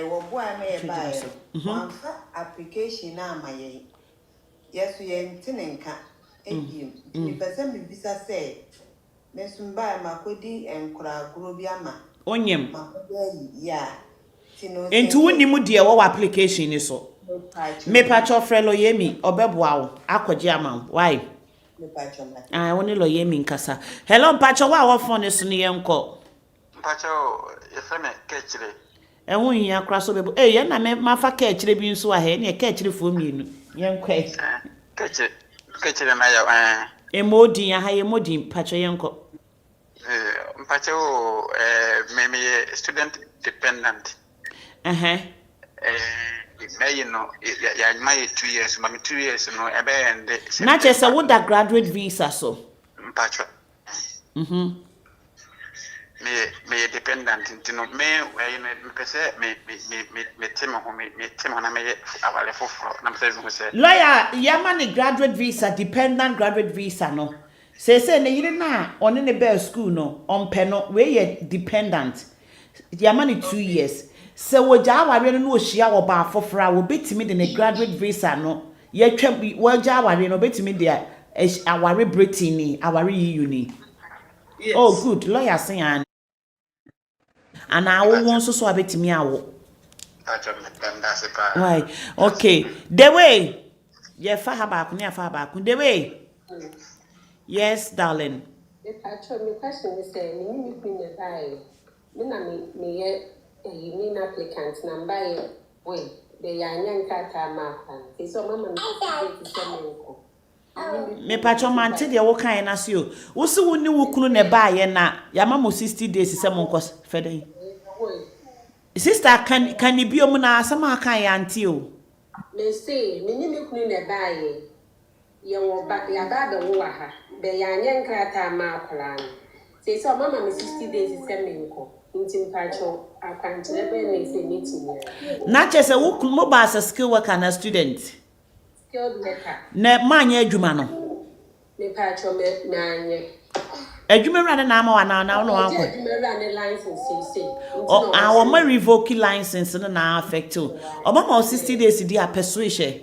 wo boy me buy. One application na ma ye. Yes, we ntinenka. Me person me bisa say me sumba makodi enkura grobi ama. Onyem. Yeah. Enti woni mu de wo application ni so. Me patcho frɛ Loyemi obeboa wo akɔgye ama why? Me patcho ma. Woni Loyemi nkasa. Hello patcho wa wo phone so ne yenko. Patcho yefeme kechire. Ehun hia kra so bebo. Ye na me mafa kechire bi nso a he ne kechire fo mienu. Yenko e. Kechire na ya Emodin aha emodin patcho yenko. Patcho me student dependent. You know, my 2 years, my 2 years, no, and not just a would that graduate visa so. Patcho. Me dependent, you know, me, where you me Tim, and I may have a for Lawyer, Yamani graduate visa, dependent graduate visa, no. Say, you didn't on any bell school, no, on penal, where you dependent. Yamani 2 years. So wo jawari no ohia wo ba afofra wo betimi de ne graduate visa no ye twa wo jawari no betimi de awari Britain ni awari EU ni. Yes. Oh good lawyer say an awo won so abetimi awo. Why? Okay. The way ye fa ha ba ku ne fa ba ku the way. Yes darling. Me question is me buy. Me you mean applicant number way they are young kata mapa. So mama me patcho mante de wo kan na se o. Wo se wo ni wo kunu ne ba ye na ya mama 60 days se mon kos feden. Sister can you be na asama kan ya anti o. Me say me ni me kunu ne ba ye wo ba ya ba de wo ha. Be ya young kata mapa. Say so mama me 60 days se menko. Not just a work mobile as a skill worker and a student. Skilled worker. Ne manye jumano. Me patcho me nanye. A juman ran an hour now no uncle. License Oh, our my revoke license and now affect too. Or mama 60 days dear persuasion.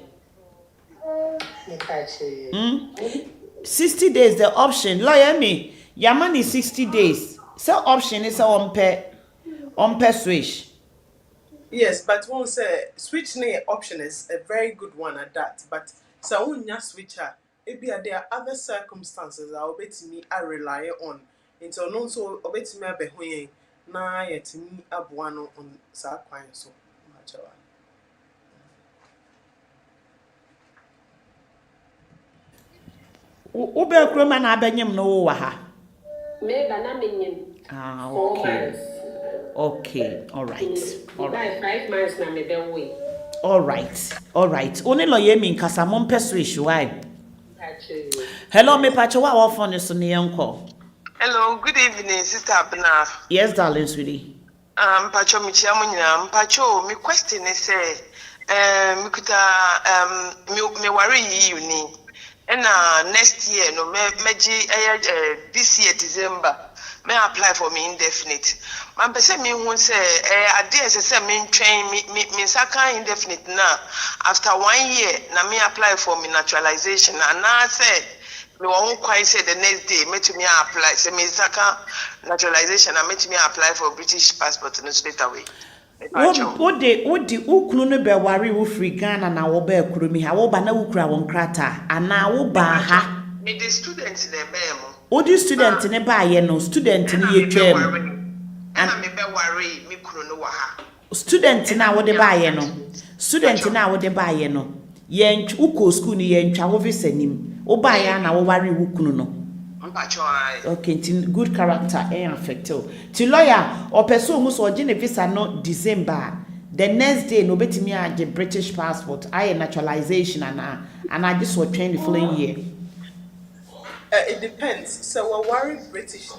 60 days the option. Lawyer me. Your money 60 days. So option is on switch. Yes, but one say switch ne option is a very good one at that. But so when you switcher, maybe there are other circumstances I bet me I rely on. Into no so obet me abehoye na yet me abuano on sa kwan so machawa. Ube kroma na abenyem no wa ha. Me ba na menyem. Okay. Okay. All right. All right. 5 months na me be way. All right. Only lawyer mean kasa mon persuasion why? Hello, me pacho wa wo phone so ne yanko. Hello, good evening, Sister Abna. Yes, darling, sweetie. Pacho mi chia mo nyina. Pacho, mi question is say mi kuta me worry you ni. And next year no meji this year December may apply for me indefinite. Man pese me hu say ade say me train me saka indefinite now after 1 year na me apply for me naturalization and now say me won't quite say the next day me to me apply say me saka naturalization and me to me apply for British passport no straight away. What the ukunu no be wari wo free Ghana na wo ba kurumi ha wo ba na ukura won krata ana wo ba ha me the students dey be mo o di student ne ba ye no student ne ye twam and me be worry me kunu no wa ha student na wo de ba ye no student na wo de ba ye no ye uko school ni ye ntwa wo visa nim wo ba ya na wo wari ukunu no. Okay, good character affect you. To lawyer or person who so gene visa no December. The next day no betimi the British passport. I naturalization and I just was trained the following year. It depends. So we worry British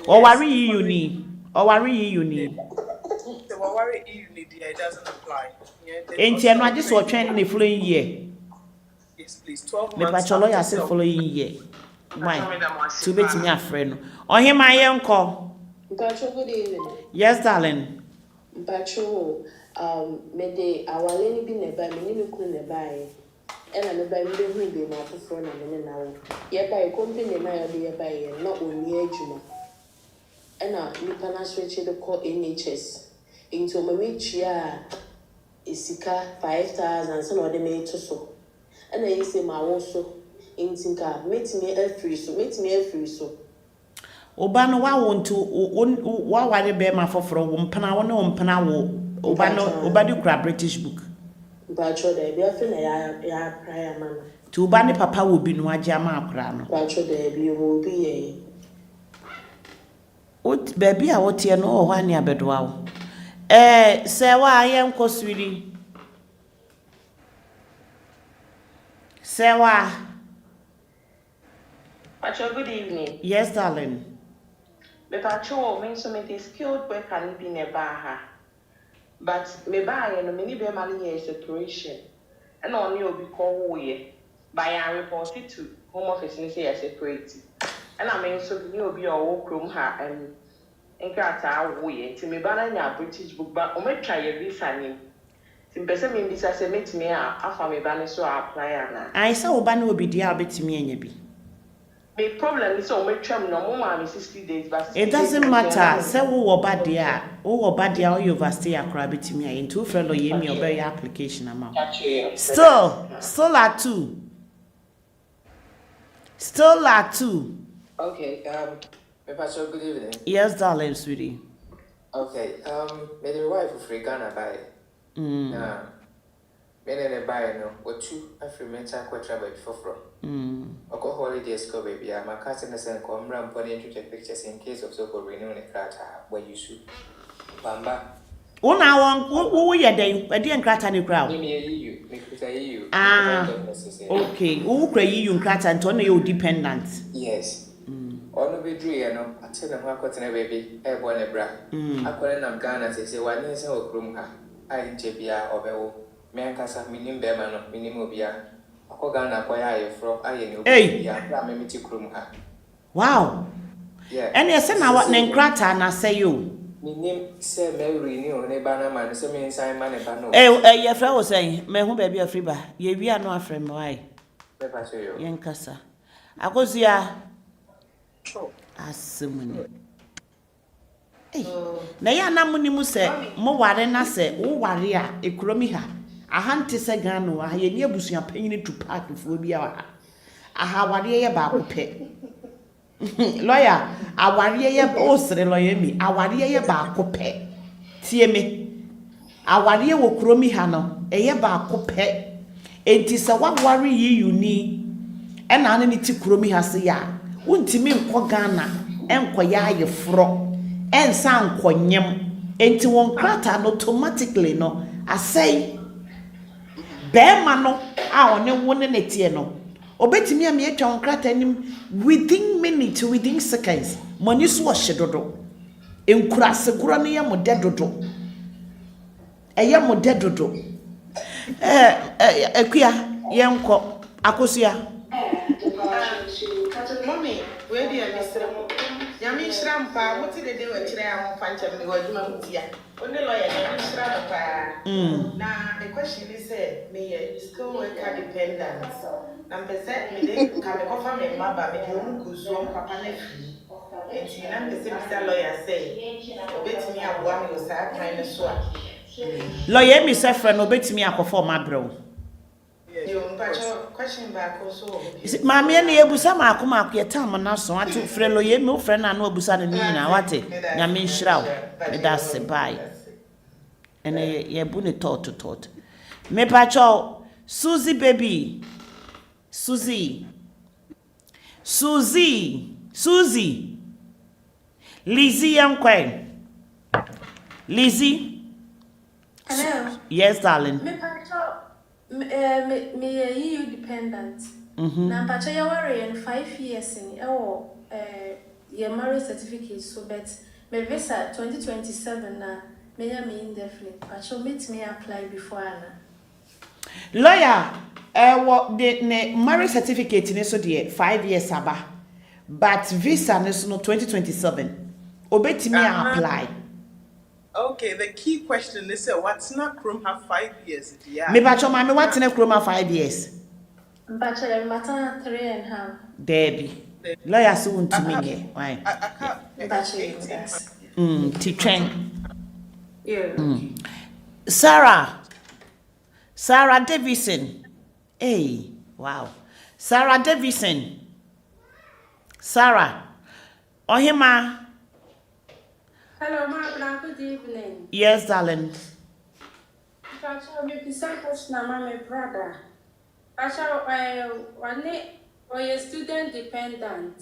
or worry uni. Or worry uni. So we worry uni it doesn't apply. Ain't you I just was trained the following year. Yes, please. 12 months. Me patch lawyer say following year. Why? To bet me a friend. Or him my uncle. Good evening. Yes, darling. Patrol, me our lady be nearby, me nearby. And I'm about to be my friend and then now. Yet by company and I be by not only age. And now you can switch the call NHS into my reach ya is 5,000 some of them made to so. And I say my also. Intinka meet me every so Obano wa want to wa ware be ma foforo wo mpana wo ne wo mpana wo obadi kura British book Bacho de bi afi na ya prayer mama to obani papa wo bi no agya ma akura no Bacho de bi wo bi ye ot baby a wote no o hwa ne abedoa wo se wa ayen koswiri se wa Pacho, good evening. Yes, darling. Me Pacho, me so me the skilled worker ni be nearby. But me buy no me ni be mali separation. And only obi call we by I report it to home office ni say separate. And I mean so ni obi o krom ha enkrata we ti me ba na nya British book but o me try your visa ni. Ti pese me visa say me afa me ba ni so apply ana. I say oba na obi dia obetimi anya bi. The problem is so much no more 60 days but it doesn't matter say wo bad there you overstay akra betimi a into friend or yemi obey your application amount still at 2 okay me Pastor, good evening. Yes, darling, sweetie. Okay, me the wife of Ghana by me and buy no what two Afrimental quadra by before Oko holidays go baby. My cousin is and come round putting into pictures in case of so called renewing a crata where you shoot. Bamba. Oh, now, who ya day? I didn't crat any crowd. Okay. Who cray you crat and turn you dependent? Yes. On the bedroom, no, I tell them how cotton a baby, a boy, a bra. I couldn't have Ghana, say, one is a room. I in Jebia or Bell. Man can have minimum bearman, minimum beer. Hey. Wow. Yeah. And you say now what Nenkrata na say you. My name say Mary New Nebana man, so means I man a bano. Your friend was saying, me who baby a free ba. Ye we are no friend why. Yankasa. I go see ya. Asimuni. Hey. Na ya na muni mu se mo ware na se wo ware a ekromi ha. Ahante se Ghana ha ye ne abusua panyin to park fo bi a aha ware ye ba ko pe lawyer aware ye o sere lawyer mi aware ye ba ko pe tie me aware wo kromi ha no eye ba ko pe enti se waware ye uni e na ne ti kromi ha se ya wontimi nko Ghana enko ya ayefro ensa nkonyem enti won krata no automatically no asai Bema no a one wone netie no obetimi am ye twa krata nim within minutes within seconds money so hye dodo enkura segura ne ye mode dodo eye mode dodo akua ye nko akosia mommy we dey understand Yami Shrampa, what did they do at Chile? Punch and the word Mutia. Only lawyer, Yami Shrampa. Now, the question is, may you still work dependent? Number set me, they come over me, Mabba, me, you could so papa nephew. And she and the same lawyer say, obey me, I want you, sir, kind of swat. Lawyer, Miss Efren, obey me, I perform my bro. Question back also. Mammy, any ebusa ma akuma akweta ma na so ati frelo ye me frɛ na no ebusa ne nyina wate nyame nhyiraw me da se bai ene ye bu ne tot me pacho Susie baby Susie Lizzie yankwen Lizzie. Hello. Yes darling. Me pacho me you dependent. Na pacho ya worry in 5 years in your marriage certificate so but me visa 2027 na me indefinite. Pacho meet me apply before ana. Lawyer, what the marriage certificate ni so de 5 years aba. But visa ni so no 2027. Obetimi apply. Okay, the key question is what's not Chrome have 5 years? Yeah. Me bacho mama what's in Chrome 5 years? Bacho the matter 3.5. Debbie. Lawyer so want to me why? Bacho. Titwen. Yeah. Sarah Davison. Hey, wow. Sarah Davison. Sarah. Ohima. Hello, ma. Good evening. Yes, darling. Pacho, me pisa question na my brother. Pacho, one or student dependent.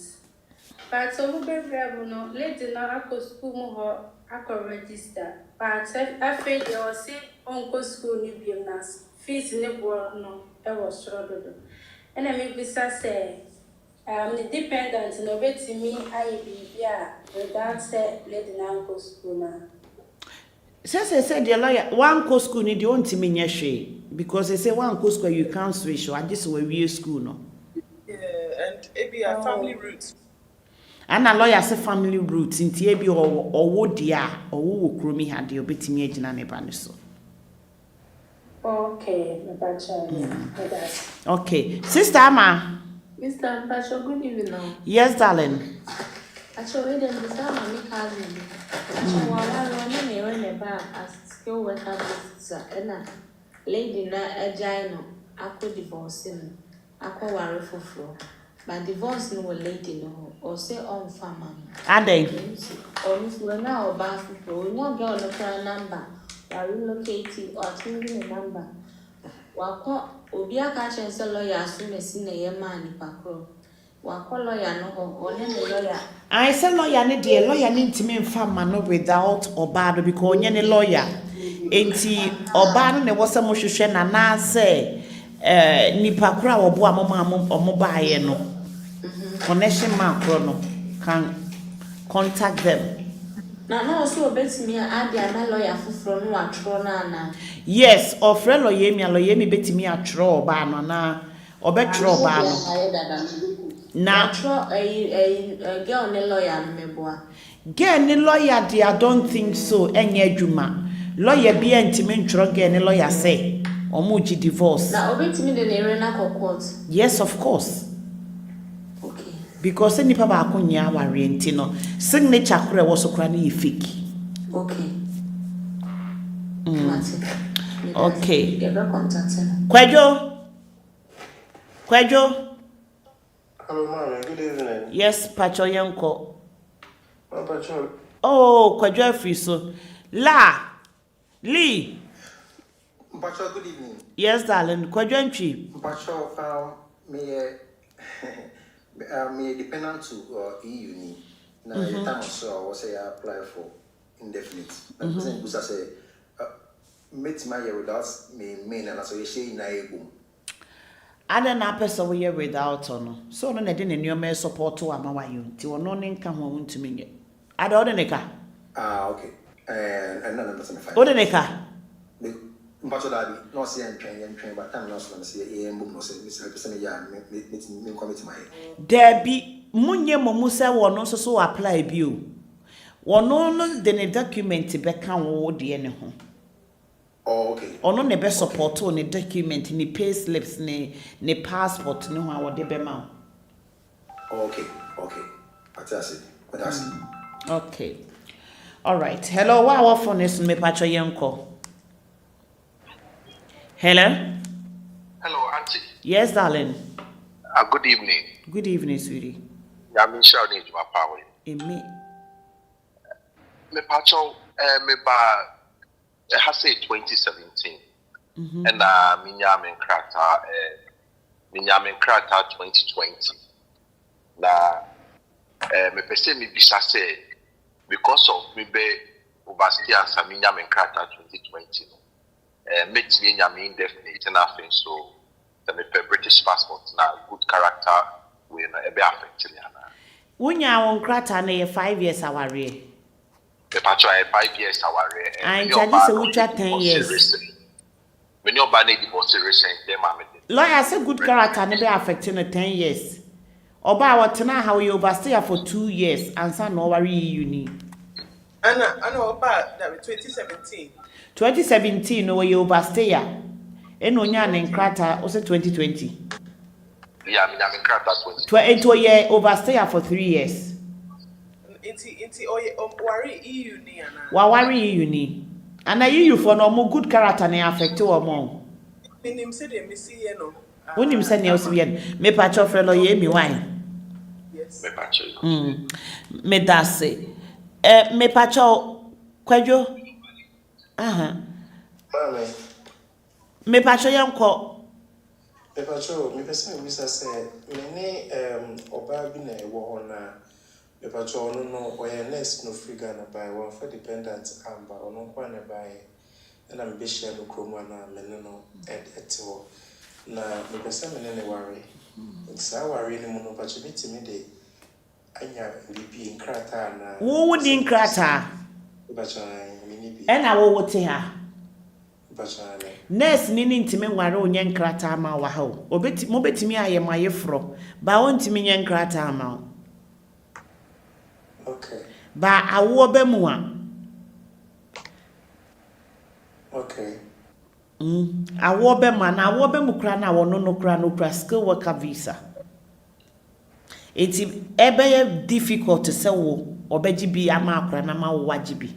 But so who be very no lady na ako school mo ako register. But I feel they will say onko school ni bi na fees ni bo no e was srodo. And I me pisa say the dependent no betimi ayi bibia without say lady na go school na. Say the lawyer one co school ni the want me nyehwe because they say one co school you can't switch or this we school no. Yeah, and it be a family roots. And a lawyer say family roots inti e bi owo dia owo kromi ha de obetimi agina ne ba ne so. Okay, okay, sister Ama. Mr. Pacho, good evening. Yes, darling. Actually, then the time I make cousin. So while I'm in the bar as skill worker visa, and a lady na a gino, I could divorce him. I could worry for floor. But divorce no lady no, or say on farmer. Are they? Or if we're now about for no girl look for a number, or relocating or changing a number. Wako Obia catch and sell lawyer as soon as in a man pacro. Wako lawyer no or any lawyer. I say lawyer need dear lawyer need to mean farmer no without or bad because any lawyer. Enti oba no was a moshushe na na say nipa kura obo amoma omobaye no connection man kro no can contact them. Na also betimi add a lawyer fufro no atro na. Yes, or friend lawyer mi betimi atro ba no na obetro ba no. Na atro a girl ne lawyer no meboa. Girl ni lawyer dey I don't think so enye adwuma. Lawyer bi entimi ntro girl ni lawyer say omuji divorce. Na obetimi de ne re na court. Yes, of course. Okay. Because any papa akunya ware enti no signature kura wo so kura na fake. Okay. Okay. Kwejo. Hello, ma'am. Good evening. Yes, Pacho Yanko. Pacho. Oh, Kwejo free so. Lee. Pacho, good evening. Yes, darling. Kwejo entry. Pacho, me dependent to EU ni. Now the time so I was say I apply for indefinite. And person who say meet my year without me main and so you say na ego. Ada na person we without no. So no na de ne nneoma support to ama wayo. Ti wono ne nka ho ntumi nye. Ada ode ne ka. Okay. And none person find. Ode ne ka. Pacho daddy no say train but time no so say boom no say this person ya me committee my. Debbie munye mo mu se wono so apply bi o. Wono no de ne document be kan wo de ne ho. Oh, okay. Ono ne be support on ne document ni pay slips ne passport ne ho a wo de be ma. Okay. That's it. Okay. All right. Hello, what phone is me pacho yenko? Hello? Hello, Auntie. Yes, darling. Good evening. Good evening, sweetie. I'm shouting to my power. Me. Me pacho, me ba, it has say 2017. And minyamin krata 2020. Na, me pese me bisa say, because of me be overstay and some minyamin krata 2020. Makes me indefinite and nothing, so the British passport now good character will be affected. Wunya won krata na 5 years aware. The patro 5 years aware. And charge say we 10 years. When you ban the divorce recent, them lawyer say good character na be affected no 10 years. Oba watena how you overstay for 2 years and san no worry uni. Ana oba that 2017. 2017 no you overstay ya. Eno nya ne krata o say 2020. Yeah, I mean krata 2020. Into ye overstay for 3 years. Inti worry EU ni ana. Wa worry EU ni. Ana EU for no more good character na affect o mo. Minim say dem see ye no. Wonim say na o bien. Me pa cho frelo ye mi wine. Yes. Me patcho. Me dase. Me pa cho kwadwo. Mame. Me pa cho yanko. Me pacho, me pese me bisa say me oba bi na ewo na me pacho no oye nurse no free Ghana by one for dependent amba ono kwa na by na me be share no kromo na me no etwo na me pese me ne worry sa worry ni mo no pacho bitimi de anya bibi nkrata na Wo di nkrata pacho me ni bi e na wo wote ha pacho nurse ni ntimi nware onye nkrata ma wa ha mo betimi aye maye fro ba won ntimi nye nkrata ma. Okay. Ba awo be mu a. Okay. Awo be ma na awo be mu kra na wono no kra skill worker visa. Eti ebe difficult to say wo obeji bi ama akra na ma wo wajibi.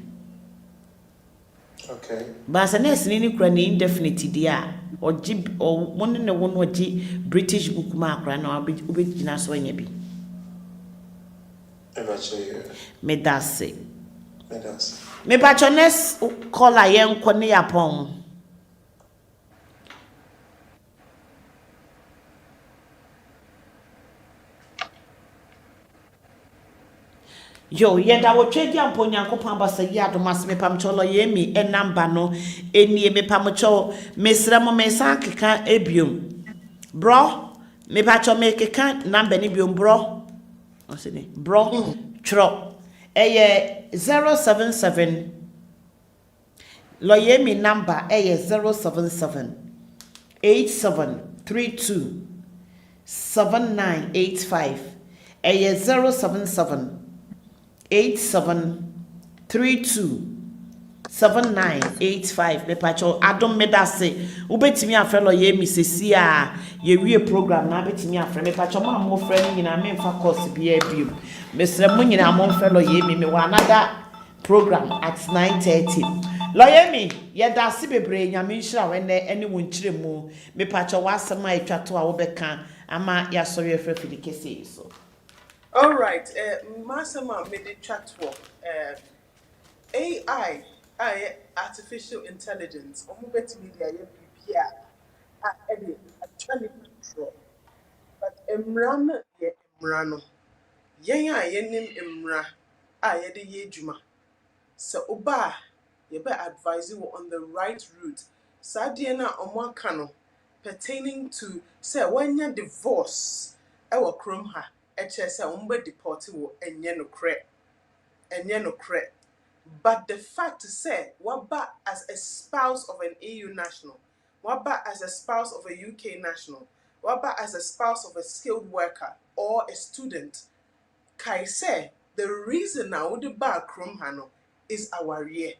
Okay. Ba sa nurse ni kra ni indefinite dia oji o won ne won oji British book ma akra na obeji na so anya bi. Me dase. Me patrones call yen ko ne yapon. Yo yenda wo twedi ampo nyankopon basa yi adomas me pamcholo ye mi enamba no enie me pamcho mesra mo mesa keka ebiom bro me pacho me keka number ni biom bro o se ni bro tro eye 077 lo ye mi number eye 077 8732 7985 eye 077 87327985 me pacho adom medase ubetimi afrelo ye mi sesi a ye wie program na betimi afre me pacho ma mo frɛ nyina me mfa course bia biom mesrɛ mo nyina mo frɛlo ye mi me wa another program at 9:30 lo ye mi ye dase bebre nyame nhira wene ene wo nkyire mu me pacho wasɛm a etwato a wo bɛka ama ya sɔre afrɛ fidikese so. All right, Masama made the chat for AI, artificial intelligence, or mobile media, PPR, any actually control. But Emran, Emrano, yenim Emra, the Yejuma. So, Oba, you better advise you on the right route. Sadiana Omwakano, pertaining to, say, when you're divorce, our chrome ha. HSA umbe deported wo enye no cre. But the fact to say, waba as a spouse of an EU national, waba as a spouse of a UK national, waba as a spouse of a skilled worker or a student, Kai say the reason now the bar chrome hano is our year.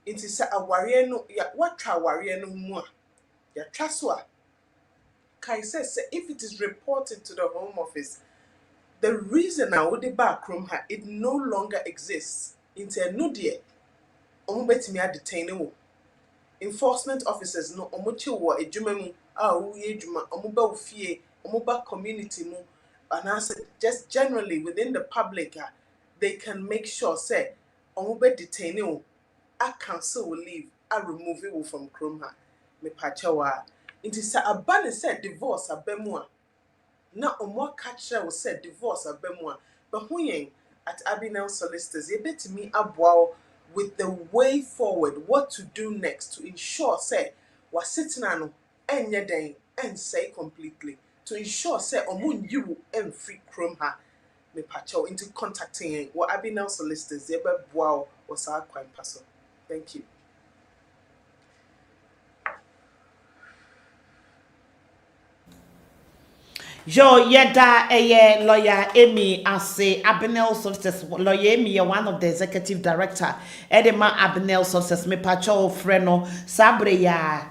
It is a warrior no ya what try warrior no more. Ya traswa. Kai says if it is reported to the Home Office, the reason now the bar chrome ha it no longer exists. Into a no dear. Omubetimi a detaining enforcement officers no omochi wo adwuma mu a wo ye adwuma omoba ofie omoba community mu and as just generally within the public they can make sure say omoba detaining wo a cancel will leave a remove it from chrome ha me pachawa it is a ban say divorce abemu a na omo catch will say divorce abemu a but when at Abinel Solicitors you bet me aboa with the way forward, what to do next to ensure, say, was sitting on any day and say completely to ensure, say, omun you and free chrome ha me pacho into contacting what Abinel Solicitors, Zeba Bow was our quite person. Thank you. Yo, yeda lawyer Amy Ase Abinel Solicitors. Lawyer Amy, you're one of the executive director. Edema Abinel Solicitors. Me pacho freno sabre ya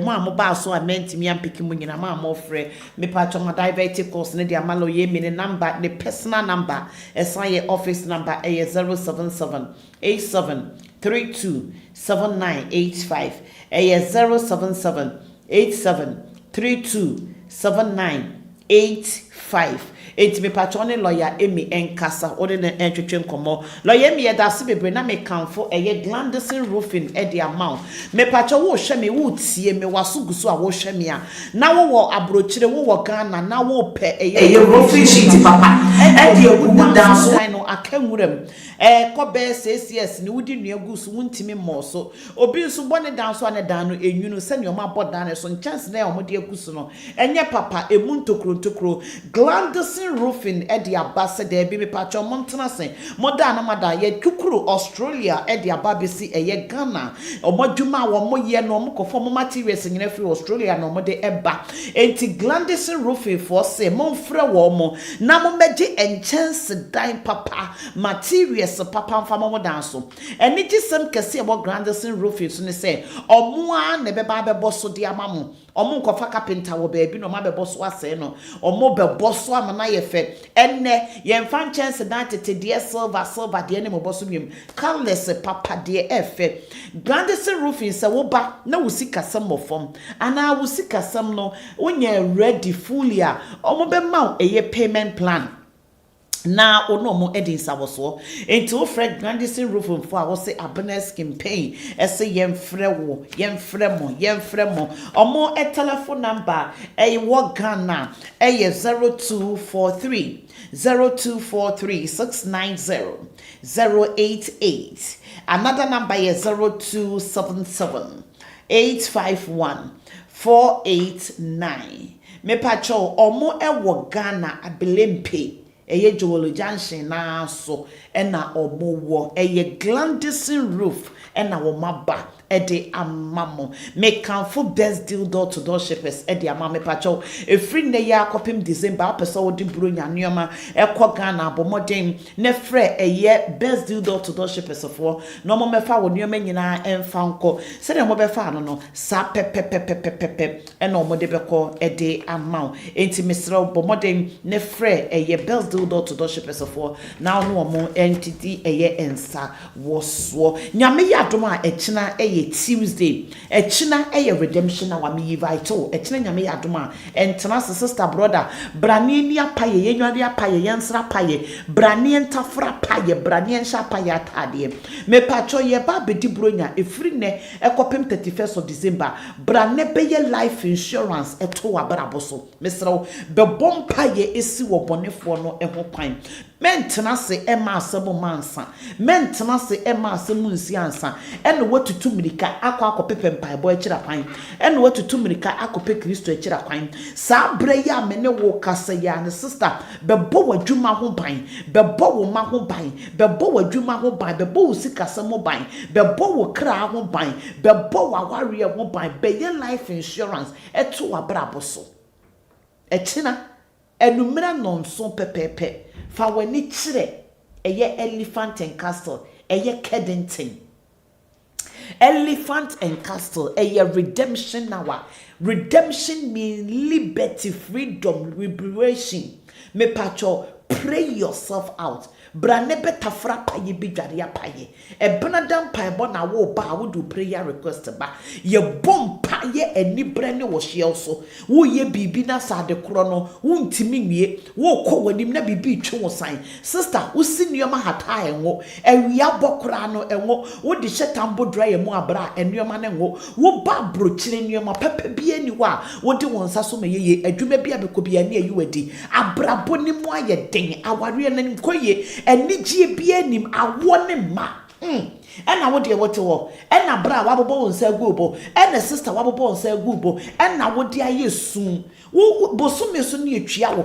mo ba so amenti mi ampiki mu nyina ma mo frɛ me pacho ma diverted course ne dia ma lawyer Amy ne number ne personal number esan ye office number 077 87 32 7985 077 87 32 7985. It's me patroni lawyer Amy Enkasa or the entry komo. Lawyer me da se bebre na me kanfo Glandison roofing the amount. Me patro wo hwe me wo tie me wasuguso a wo hwe me a. Na wo abrochire wo Ghana na wo pe roofing sheet papa. E de ogu down so no akanwuram. Ko be CCS ni wudi nuagu so wuntimi mo so. Obi nso bone down so ane dan no enwunu se ne o ma bodan so chance na o mo de agusu no. Enye papa emu ntokro Glandison roofing edi abase de bi me patcho montena sen moda na mada ye twukuru Australia edi ababesi eye Ghana omodwuma wo mo ye no mo kofo mo materials nyina free Australia no mo de eba enti Glandison roofing for say monfrɛ wo mo na mo meje enchance dan papa materials papa mfa mo dan so eni gisem kese e bo Glandison roofing so ne say omo a ne beba bebo so de amamo omo nkofa carpenter wo baabi no ma bebo so ase no omo bebo so amana ye fe enne ye mfa chance dan tete de silver de ne mo boso mium colorless papa de efe Glandison roofing se wo ba na wo sika sam mofom ana wo sika sam no wonya ready fully a omo be ma eye payment plan na ono mo edin sawoso enti wo Fred Glandison roofing for wo say abness campaign ese yemfrɛ mo omo telephone number wo Ghana 0243 690 088 another number is 0277 851 489 me pacho omo wo Ghana abelempe eye Jowolo Junction na so ena omowo eye Glandison roof ena wo maba ede amamo me kanfo best deal door to door shippers ede amame pacho efri ne ya kopim December apesa wo di bro nyaneoma ekọ Ghana abomodem ne frɛ eye best deal door to door shippers for no mo mefa wo neoma nyina emfa nko se de mo befa no sa pepepepepepe ena omode beko ede amaw enti mesra bomodem ne frɛ eye best deal door to door shippers for now no mo entity eye ensa wo so nyame ya dom a echina eye Tuesday echina eye redemption na wa me vital echina nyame ya dom a entena sister brother brane ni apaye yenwade apaye yensra paye brane entafra paye brane ensha paye atade me pacho ye ba bedi bronya efri ne ekopem 31st of December brane beye life insurance eto abaraboso mesro be bom paye esi wo bonefo no eho kwan mentena se ema asebo mansa mentena se ema asemu nsi ansa ene watutu mirika akọpepe mpaebo ekira kwan ene watutu mirika akọpe Kristo ekira kwan sa bre ya mene wo kasa ya ne sister bebo wadwuma ho ban bebo wo ma ho ban bebo wadwuma ho ban bebo wo sikasa mo ban bebo wo kra ho ban bebo wo aware ho ban beye life insurance eto wabrabo so ekina enumera nonso pepepe fa wani chire eye Elephant and Castle eye Keddington. Elephant and Castle eye redemption hour. Redemption means liberty, freedom, liberation. Me pacho, pray yourself out. Branebe tafra paye bidwaria paye. E benadam paye bona wo ba wo do prayer request ba. Ye bom paye eni brene wo hye also. Wo ye bibi na sade kro no, wo ntimi nwie. Wo kɔ wanim na bibi twe wo san. Sister, wo si nneoma hata enwo. Ewia bokra no enwo. Wo de shetambo dry mu abra enneoma na enwo. Wo ba brochire nneoma pepe bi ani wa. Wo de wonsa so meyeye adwuma bi abekɔ bi ani ayi wadi. Abrabo ni mu aye den. Aware na nkoye enijie bi anim awo ne ma ena wo de wote wo ena bra wabobo wonsa gubo ena sister wabobo wonsa gubo ena wo de ayesu wo bosume so ne yetwia wo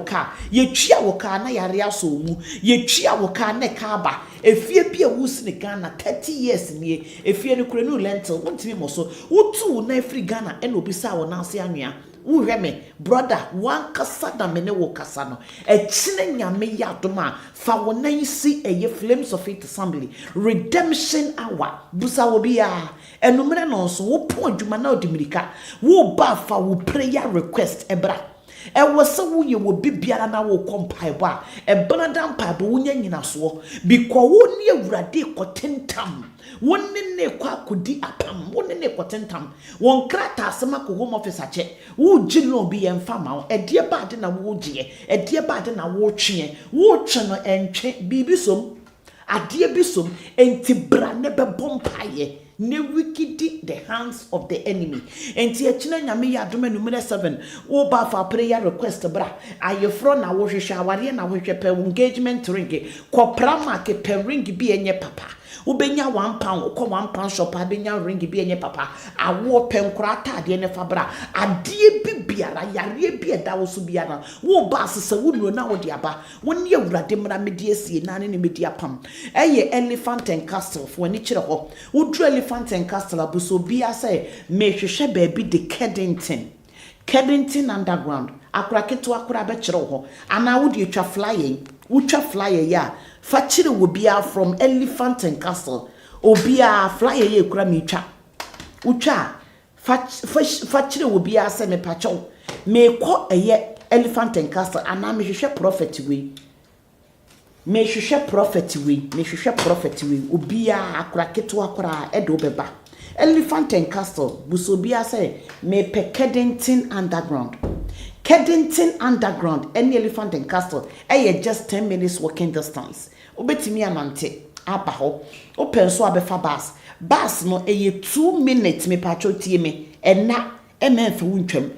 ka na yare aso mu yetwia wo ka na ka ba efie bi a wusi ne Ghana 30 years nie efie ne kure no lentil wontimi mo so wotu na afri Ghana ena obisa wo na ase anwea Uheme, brother, one kasada mene wo kasano. A chine nyame yadoma. Fa wona isi eye Flames of Faith Assembly. Redemption hour. Busa wobia. Enumere nonso wo pon adwuma na odimirika. Wo ba fa wo prayer request ebra. E wose wo ye wo bibiara na wo kompaiba. E banadam paibo wo nya nyina so. Because wo ne awurade kotentam. Wonne ne kwa kudi apam wonne ne kotentam won krata asema ko home office ache wo gilo bi yemfa ma edie bade na wo gye edie bade na wo twe no entwe bibisom adie bisom enti bra ne be bompaye ne wikidi the hands of the enemy enti akina nyame ya adoma numere 7 wo ba fa prayer request bra ayefro na wo hwehwe aware na wo hwehwe pe engagement ring ko prama ke pe ring bi enye papa ubenya 1 pound uko 1 pound shop abenya ring bi enye papa awo penkura atade ne fabra ade bibiara yare bi eda wo so biara wo ba sesa wo na wo de aba woni awurade mra medi asie na ne medi apam eye Elephant and Castle fo ani kire ho wo dru Elephant and Castle abuso bia say me hwehwe ba bi de Keddington underground akraketo akra be kire ho ana wo de atwa flyer ya fachire wo bia from Elephant and Castle obia flyer ye kura mi twa utwa fachire wo bia se me pacho me ko eye Elephant and Castle ana me hwehwe prophet we obia akraketo akra edo beba Elephant and Castle buso bia se me pe Keddington underground any Elephant and Castle just 10 minutes walking distance obetimi anante aba ho open so abefa bus no 2 minutes me pacho tie me ena emenfe wuntwam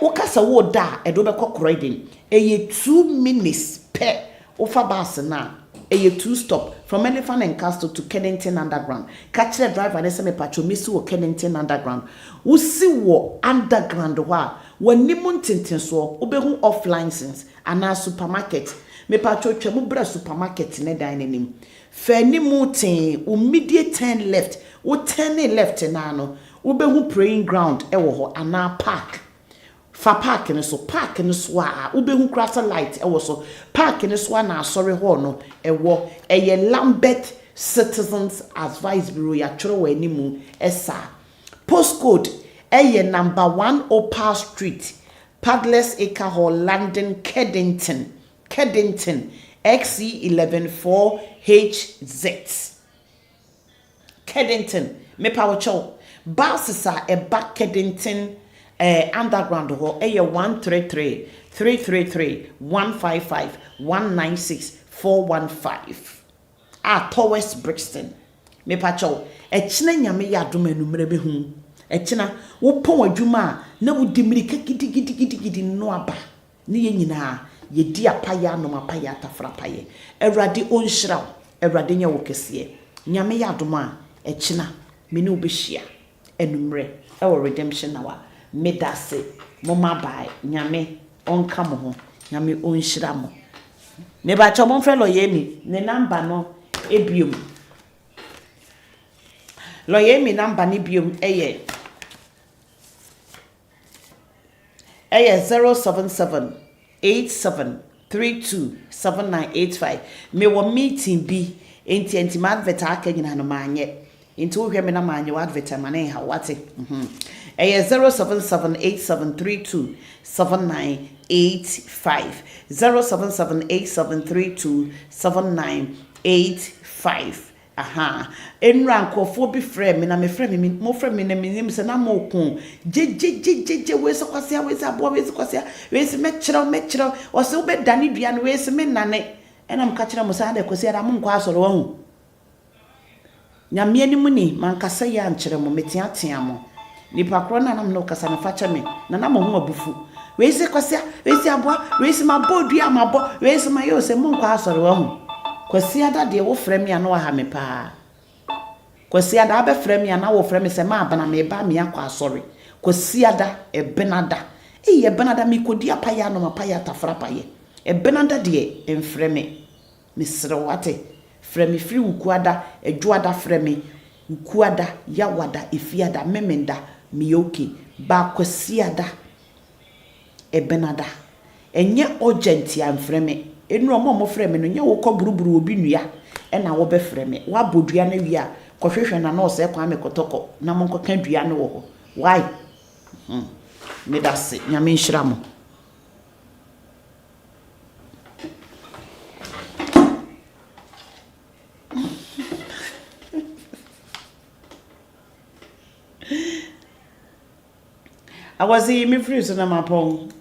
wokasa wo da edo be kokroiding 2 minutes per ofa bus na 2 stop from Elephant and Castle to Keddington underground catch the driver and say me pacho misi wo Keddington underground wo si wo underground wa wani muntintin so obehu off license ana supermarket me pacho twemu bra supermarket ne dan nanim fani mutin immediate turn left wo turn left na no obehu praying ground ewo ho ana park fa park ne so a obehu cross light ewo so park ne so na asori ho no ewo eye Lambeth Citizens Advice Bureau ya tworo wani mu esa postcode eye number 1 Opal Street Padless Acre Hall London Keddington XC114HZ Keddington me power chow basisa e back Keddington underground ho 133 333 155 196 415 towards Brixton me pacho chine nyame ya adoma numere be hu china wo pon adwuma na wo dimirika gidi no aba ne ye nyina ye di apaya no mapaya tafra paye Ewrade onhyira Ewrade nya wo kese nyame ya adoma china me ne obehia enumre e redemption na wa medase moma bai nyame onka mo ho nyame onhyira mo ne ba cho mon fellow yemi ne number no ebium lo yemi number ni bium eye 077 87 327985 me wo meeting bi enti ma advert aka nyina no manye enti wo hwe me na manye wa advert ma na ha wate 07787327985 07787327985 aha enra nkofo bi frɛ me na me frɛ me mo frɛ me na me nim se na mo ko je we so kwasia we se abo we se kwasia we se me kyerɛw o se wo be dane dua no we se me nane ɛna m ka kyerɛ mo sa da kwasia da mo nkɔ asɔre wa hu nyame anim ni man kasa ya nkyerɛ mo metiatia mo nipa kro na nam no kasa na fa kyɛ me na mo ho abufu we se kwasia we se abo we se mabɔ dua mabɔ we se mayo se mo nkɔ asɔre wa hu kwasi ada de wo frɛ me ana wa ha me pa kwasi ada abe frɛ me ana wo frɛ me se ma abana me ba me akɔ asɔre kwasi ada ebenada ebenada me kodi apaya no mapaya tafra paye ebenada de emfrɛ me mesre wate frɛ me firi wukuada edwoada frɛ me wukuada yawada efiada memenda miyoki ba kwasi ada ebenada enye urgent ya mfrɛ me enu omo frɛ me no nya wo kɔ buruburu obi nua e na wo be frɛ me wa bodua na wi a kɔhwehwɛ na na ɔsɛ kwa me kɔtɔkɔ na mo nkɔka dua no wo ho why me da se nyame nhyira mo I was me free so na mapong